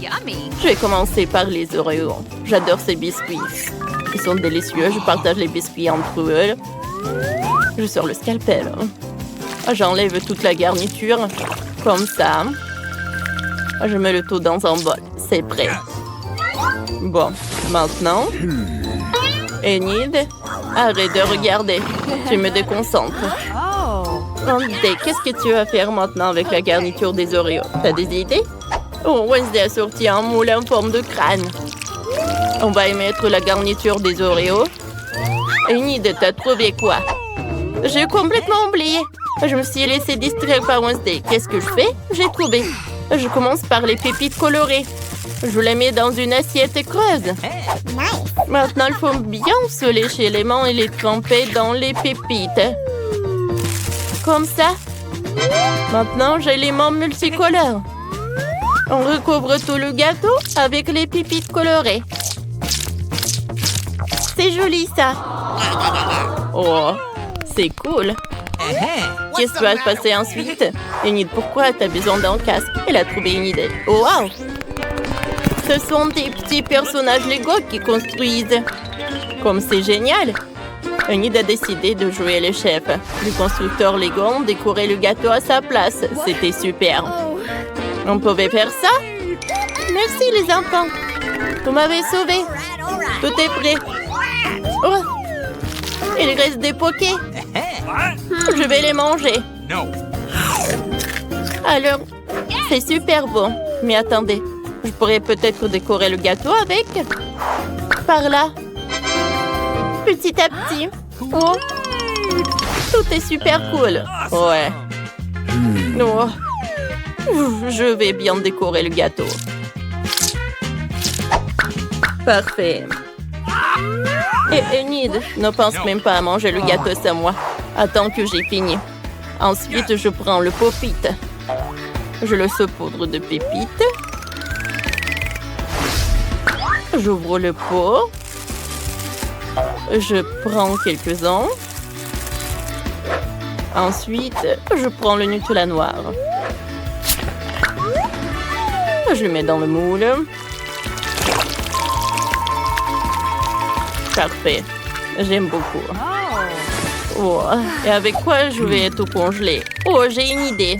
Je vais commencer par les Oreos. J'adore ces biscuits. Ils sont délicieux. Je partage les biscuits entre eux. Je sors le scalpel. J'enlève toute la garniture. Comme ça. Je mets le tout dans un bol. C'est prêt. Bon, maintenant... Enid, arrête de regarder. Tu me déconcentres. Wednesday, qu'est-ce que tu vas faire maintenant avec la garniture des Oreos? T'as des idées? Oh, Wednesday a sorti un moule en forme de crâne. On va y mettre la garniture des Oreos. Enid, t'as trouvé quoi? J'ai complètement oublié. Je me suis laissée distraire par Wednesday. Qu'est-ce que je fais? J'ai trouvé. Je commence par les pépites colorées. Je les mets dans une assiette creuse. Maintenant, il faut bien se lécher les mains et les tremper dans les pépites. Comme ça. Maintenant, j'ai les mains multicolores. On recouvre tout le gâteau avec les pépites colorées. C'est joli, ça. Oh, C'est cool. Qu'est-ce qui va se passer ensuite? Enid, pourquoi t'as besoin d'un casque? Elle a trouvé une idée. Oh, wow! Ce sont des petits personnages Lego qui construisent. Comme c'est génial! Enid a décidé de jouer le chef. Les constructeurs Lego ont décoré le gâteau à sa place. C'était super. On pouvait faire ça? Merci les enfants. Vous m'avez sauvé. Tout est prêt. Oh! Il reste des pokés. Je vais les manger. Alors, c'est super bon. Mais attendez, je pourrais peut-être décorer le gâteau avec. Par là. Petit à petit. Oh. Tout est super cool. Ouais. Oh. Je vais bien décorer le gâteau. Parfait. Et Enid, ne pense même pas à manger le gâteau sans moi. Attends que j'ai fini. Ensuite, je prends le pop-it. Je le saupoudre de pépites. J'ouvre le pot. Je prends quelques-uns. Ensuite, je prends le Nutella noir. Je le mets dans le moule. Parfait. J'aime beaucoup. Oh, et avec quoi je vais tout congeler? Oh, j'ai une idée.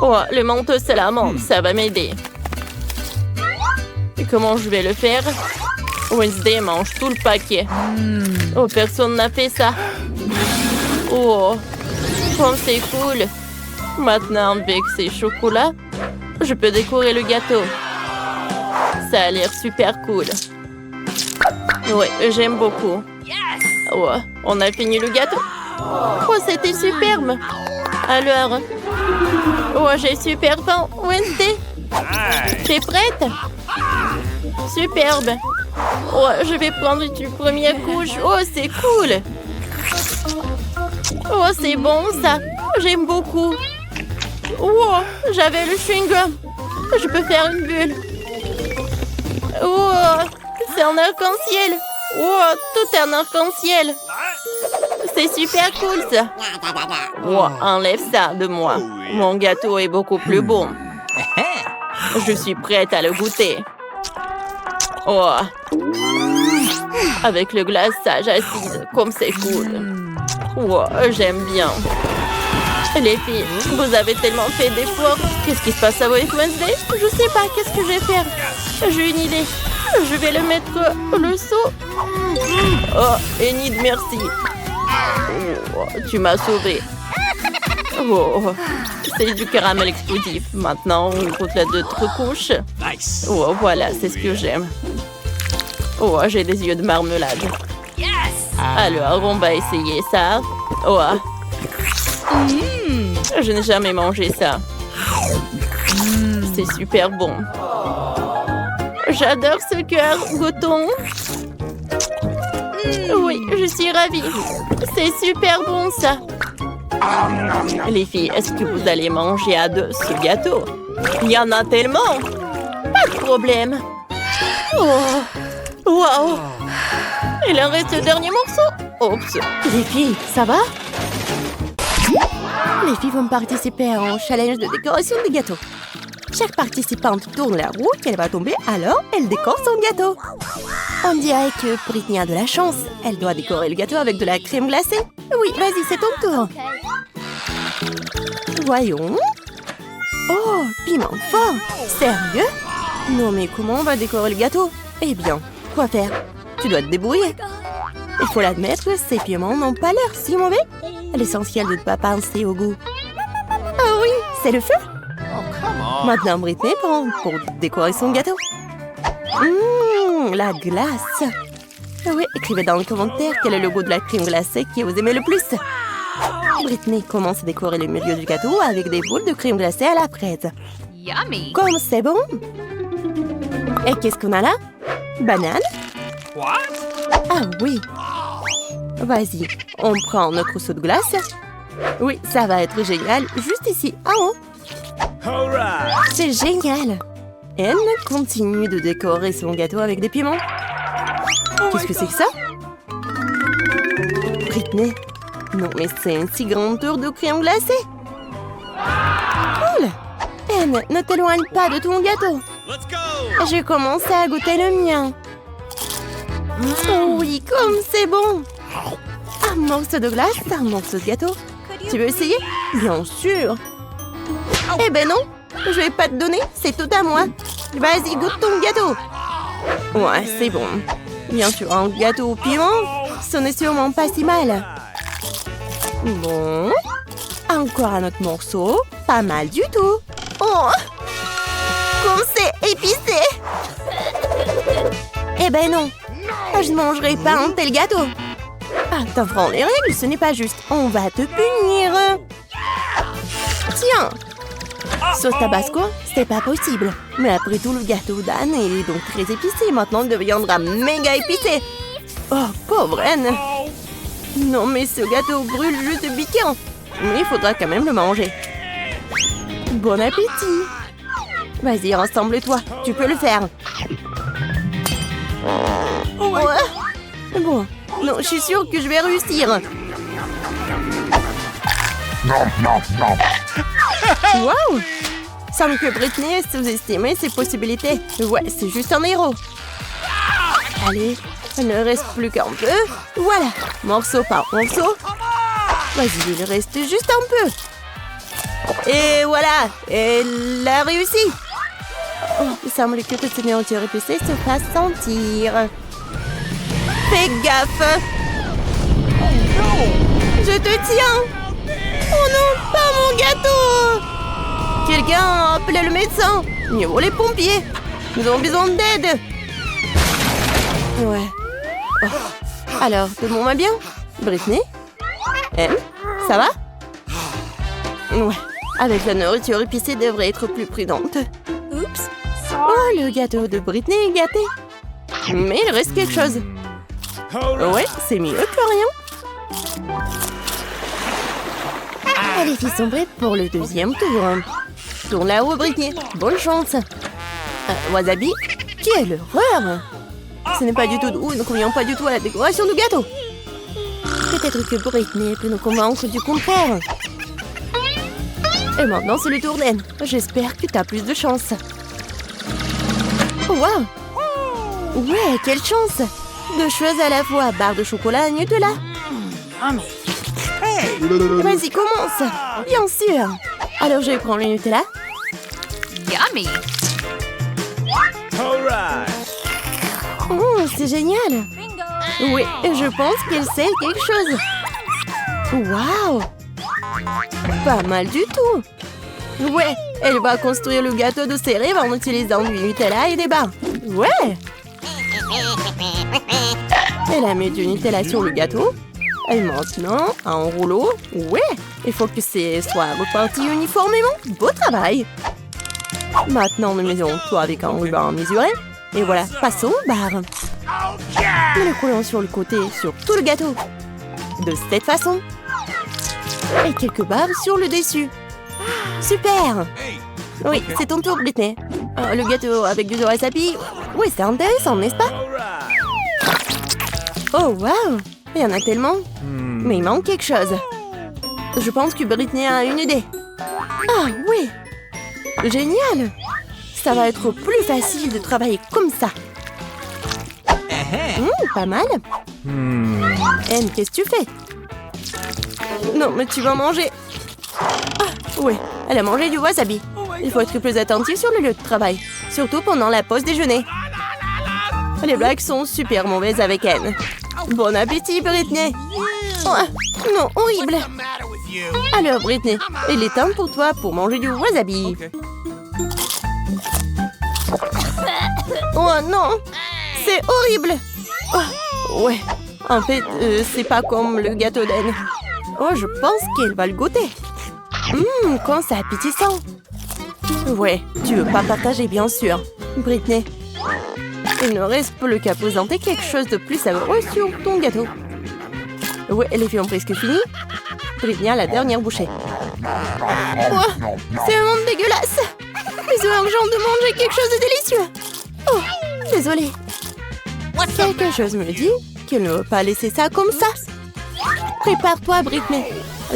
Oh, le manteau salamandre, ça va m'aider. Et comment je vais le faire? Wednesday mange tout le paquet. Oh, personne n'a fait ça. Oh, comme c'est cool. Maintenant, avec ces chocolats, je peux décorer le gâteau. Ça a l'air super cool. Oui, j'aime beaucoup. Oh, on a fini le gâteau. Oh, c'était superbe. Alors, oh, j'ai super faim. Wednesday, t'es prête? Superbe. Oh, je vais prendre une première couche. Oh, c'est cool. Oh, c'est bon ça. J'aime beaucoup. Oh, j'avais le chewing-gum. Je peux faire une bulle. Oh, c'est un arc-en-ciel. Oh, tout est un arc-en-ciel. C'est super cool ça. Oh, enlève ça de moi. Mon gâteau est beaucoup plus bon. Je suis prête à le goûter. Oh, avec le glaçage acide, comme c'est cool. Oh, j'aime bien. Les filles, vous avez tellement fait d'efforts. Qu'est-ce qui se passe avec Wednesday? Je sais pas, qu'est-ce que je vais faire? J'ai une idée. Je vais le mettre le seau. Oh, Enid, merci. Oh, tu m'as sauvée. Oh, c'est du caramel explosif. Maintenant, on goûte la d'autres couches. Oh, voilà, c'est ce que j'aime. Oh, j'ai des yeux de marmelade. Alors, on va essayer ça. Oh, je n'ai jamais mangé ça. C'est super bon. J'adore ce cœur, goûtons. Oui, je suis ravie. C'est super bon ça. Les filles, est-ce que vous allez manger à deux ce gâteau? Il y en a tellement. Pas de problème. Oh, wow. Il en reste le dernier morceau. Oups. Les filles, ça va? Les filles vont participer à un challenge de décoration de gâteaux. Chaque participante tourne la roue qu'elle va tomber, alors elle décore son gâteau. On dirait que Britney a de la chance. Elle doit décorer le gâteau avec de la crème glacée. Oui, vas-y, c'est ton tour. Voyons. Oh, piment fort. Sérieux? Non, mais comment on va décorer le gâteau? Eh bien, quoi faire? Tu dois te débrouiller. Il faut l'admettre, ces piments n'ont pas l'air si mauvais. L'essentiel de ne pas penser au goût. Ah oui, c'est le feu. Maintenant, Britney prend pour décorer son gâteau. La glace. Oui, écrivez dans les commentaires quel est le goût de la crème glacée que vous aimez le plus. Britney commence à décorer le milieu du gâteau avec des boules de crème glacée à la fraise. Yummy. Comme c'est bon. Et qu'est-ce qu'on a là? Banane? Ah oui. Vas-y, on prend notre trousseau de glace. Oui, ça va être génial. Juste ici, en haut. C'est génial. Elle continue de décorer son gâteau avec des piments. Qu'est-ce que c'est que ça? Britney, Non, mais c'est une si grande tour de crème glacée. Cool. Anne, ne t'éloigne pas de ton gâteau. J'ai commencé à goûter le mien. Oh oui, comme c'est bon. Un morceau de glace, un morceau de gâteau. Tu veux essayer? Bien sûr. Eh ben non, je vais pas te donner, c'est tout à moi. Vas-y, goûte ton gâteau. Ouais, c'est bon. Bien sûr, un gâteau au piment, ce n'est sûrement pas si mal. Bon. Encore un autre morceau. Pas mal du tout. Oh! Comme c'est épicé! Eh ben non. Je ne mangerai pas un tel gâteau. Ah, t'apprends les règles, ce n'est pas juste. On va te punir. Tiens. Sauce tabasco, c'est pas possible. Mais après tout, le gâteau d'Anne est donc très épicé. Maintenant, il deviendra méga épicé. Oh, pauvre Anne. Non, mais ce gâteau brûle juste piquant. Mais il faudra quand même le manger. Bon appétit. Vas-y, rassemble-toi. Tu peux le faire. Ouais. Bon, non, je suis sûre que je vais réussir. Waouh! Semble que Britney a sous-estimé ses possibilités. Ouais, c'est juste un héros. Allez, il ne reste plus qu'un peu. Voilà, morceau par morceau. Vas-y, il reste juste un peu. Et voilà, elle a réussi. Oh, il semble que cette nourriture épicée se fasse sentir. Fais gaffe. Je te tiens. Oh non, pas mon gâteau. Quelqu'un a appelé le médecin. Mieux vaut les pompiers. Nous avons besoin d'aide. Ouais. Oh. Alors, tout le monde va bien? Britney? Elle? Ça va? Ouais. Avec la nourriture épicée, devrait être plus prudente. Oups. Oh, le gâteau de Britney est gâté. Mais il reste quelque chose. Ouais, c'est mieux que rien. Les filles sont prêtes pour le deuxième tour. Tourne là-haut, Britney. Bonne chance. Wasabi, quelle horreur! Ce n'est pas du tout doux, nous ne convient pas du tout à la décoration du gâteau. Peut-être que Britney peut nous convaincre du contraire. Et maintenant, c'est le tour d'Anne. J'espère que tu as plus de chance. Oh, wow! Ouais, quelle chance! 2 choses à la fois, barre de chocolat et Nutella. Vas-y, commence! Bien sûr! Alors, je vais prendre le Nutella. Yummy! Oh, c'est génial! Oui, je pense qu'elle sait quelque chose. Waouh! Pas mal du tout! Ouais, elle va construire le gâteau de ses rêves en utilisant du Nutella et des barres. Ouais! Elle a mis du Nutella sur le gâteau. Et maintenant, un rouleau. Ouais! Il faut que ce soit reparti uniformément. Beau travail! Maintenant, nous mettons tout avec un ruban mesuré. Et voilà, passons aux barres. Nous le collons sur le côté, sur tout le gâteau. De cette façon. Et quelques barres sur le dessus. Super! Oui, c'est ton tour, Britney. Le gâteau avec du wasabi. Oui, c'est intéressant, n'est-ce pas? Oh, waouh! Il y en a tellement. Mais il manque quelque chose. Je pense que Britney a une idée. Ah, oui! Génial! Ça va être plus facile de travailler comme ça. Pas mal. Anne, qu'est-ce que tu fais? Non, mais tu vas manger. Ah, oui, elle a mangé du wasabi. Il faut être plus attentif sur le lieu de travail. Surtout pendant la pause déjeuner. Les blagues sont super mauvaises avec Anne. Bon appétit, Britney. Oh, non, horrible. Alors, Britney, il est temps pour toi pour manger du wasabi. Oh non, c'est horrible. Oh, ouais, en fait, c'est pas comme le gâteau d'Anne. Oh, je pense qu'elle va le goûter. Quand c'est appétissant. Ouais, tu veux pas partager, bien sûr. Britney, il ne reste plus qu'à présenter quelque chose de plus savoureux sur ton gâteau. Ouais, les filles ont presque fini. Britney a la dernière bouchée. Oh, c'est vraiment dégueulasse. Ils ont urgent de manger quelque chose de délicieux. Oh, désolée. Quelque chose me dit qu'elle ne veut pas laisser ça comme ça. Prépare-toi, Britney.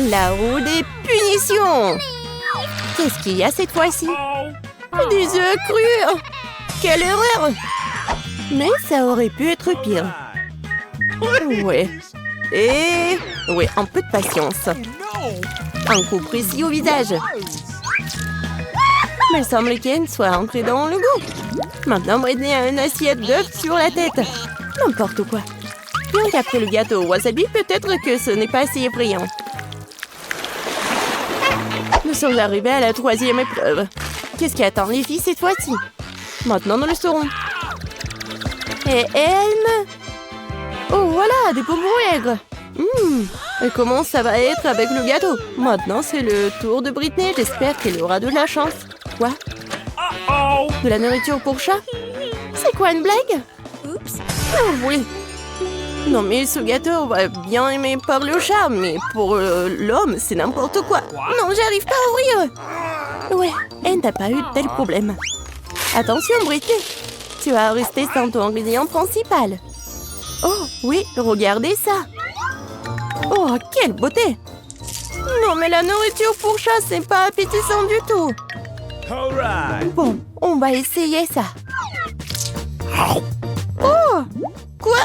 La roue des punitions. Qu'est-ce qu'il y a cette fois-ci? Des œufs crus. Quelle erreur! Mais ça aurait pu être pire. Ouais. Et... ouais, un peu de patience. Un coup précis au visage. Mais il semble qu'Anne soit entrée dans le goût. Maintenant, Britney a une assiette d'œufs sur la tête. N'importe quoi. Bien qu'après le gâteau au wasabi, peut-être que ce n'est pas si effrayant. Nous sommes arrivés à la 3e épreuve. Qu'est-ce qui attend les filles cette fois-ci? Maintenant, nous le saurons. Et Anne? Oh, voilà, des bonbons aigres. Et comment ça va être avec le gâteau? Maintenant, c'est le tour de Britney. J'espère qu'elle aura de la chance. Quoi? De la nourriture pour chat? C'est quoi, une blague? Oups. Oh, oui. Non, mais ce gâteau, on va bien aimer parler au chat, mais pour l'homme, c'est n'importe quoi. Non, j'arrive pas à ouvrir. Ouais, Anne n'a pas eu de tel problème. Attention, Britney. Tu vas rester sans ton ingrédient principal. Oh, oui, regardez ça. Oh, quelle beauté. Non, mais la nourriture pour chat, c'est pas appétissant du tout. Bon, on va essayer ça. Oh, quoi?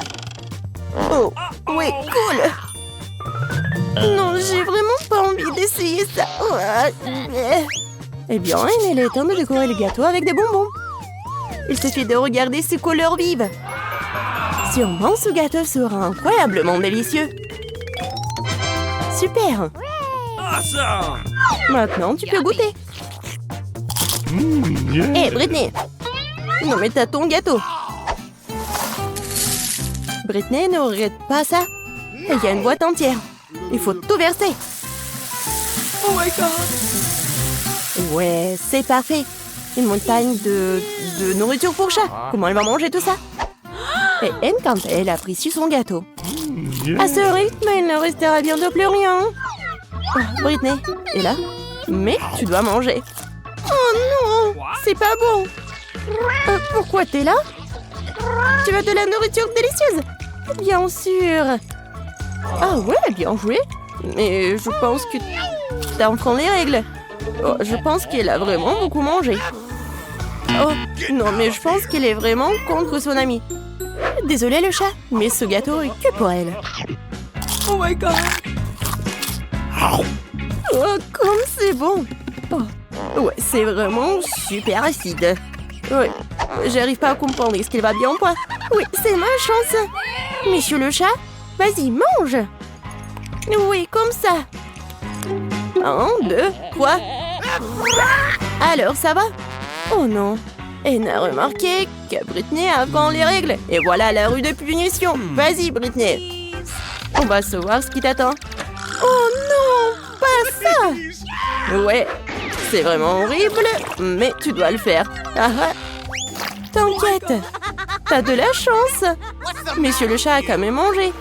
Oh, oui, cool. Non, j'ai vraiment pas envie d'essayer ça. Eh bien, il est temps de décorer le gâteau avec des bonbons. Il suffit de regarder ses couleurs vives. Sûrement, ce gâteau sera incroyablement délicieux. Super. Maintenant, tu peux goûter. Hé, Britney. Non, mais t'as ton gâteau. Britney, ne regrette pas ça. Il y a une boîte entière. Il faut tout verser. Oh my God. Ouais, c'est parfait. Une montagne de nourriture pour chat. Comment elle va manger tout ça? Et Anne, quand elle a pris son gâteau. À ce rythme, il ne restera bientôt plus rien. Oh, Britney est là. Mais tu dois manger. Oh non, c'est pas bon. Pourquoi t'es là? Tu veux de la nourriture délicieuse? Bien sûr. Ah ouais, bien joué. Mais je pense que tu enfreins les règles. Oh, je pense qu'elle a vraiment beaucoup mangé. Oh, non, mais je pense qu'elle est vraiment contre son ami. Désolé le chat, mais ce gâteau est que pour elle. Oh my God. Oh, comme c'est bon. Oh, ouais, c'est vraiment super acide. Ouais, j'arrive pas à comprendre. Est-ce qu'elle va bien ou pas? Oui, c'est ma chance. Monsieur le chat, vas-y, mange. Oui, comme ça. 1, 2, 3. Alors, ça va? Oh non. Elle n'a remarqué que Britney avant les règles. Et voilà la rue de punition. Vas-y, Britney. On va savoir ce qui t'attend. Oh non, pas ça. Ouais, c'est vraiment horrible, mais tu dois le faire. Ah ah. T'inquiète, t'as de la chance. Monsieur le chat a quand même mangé.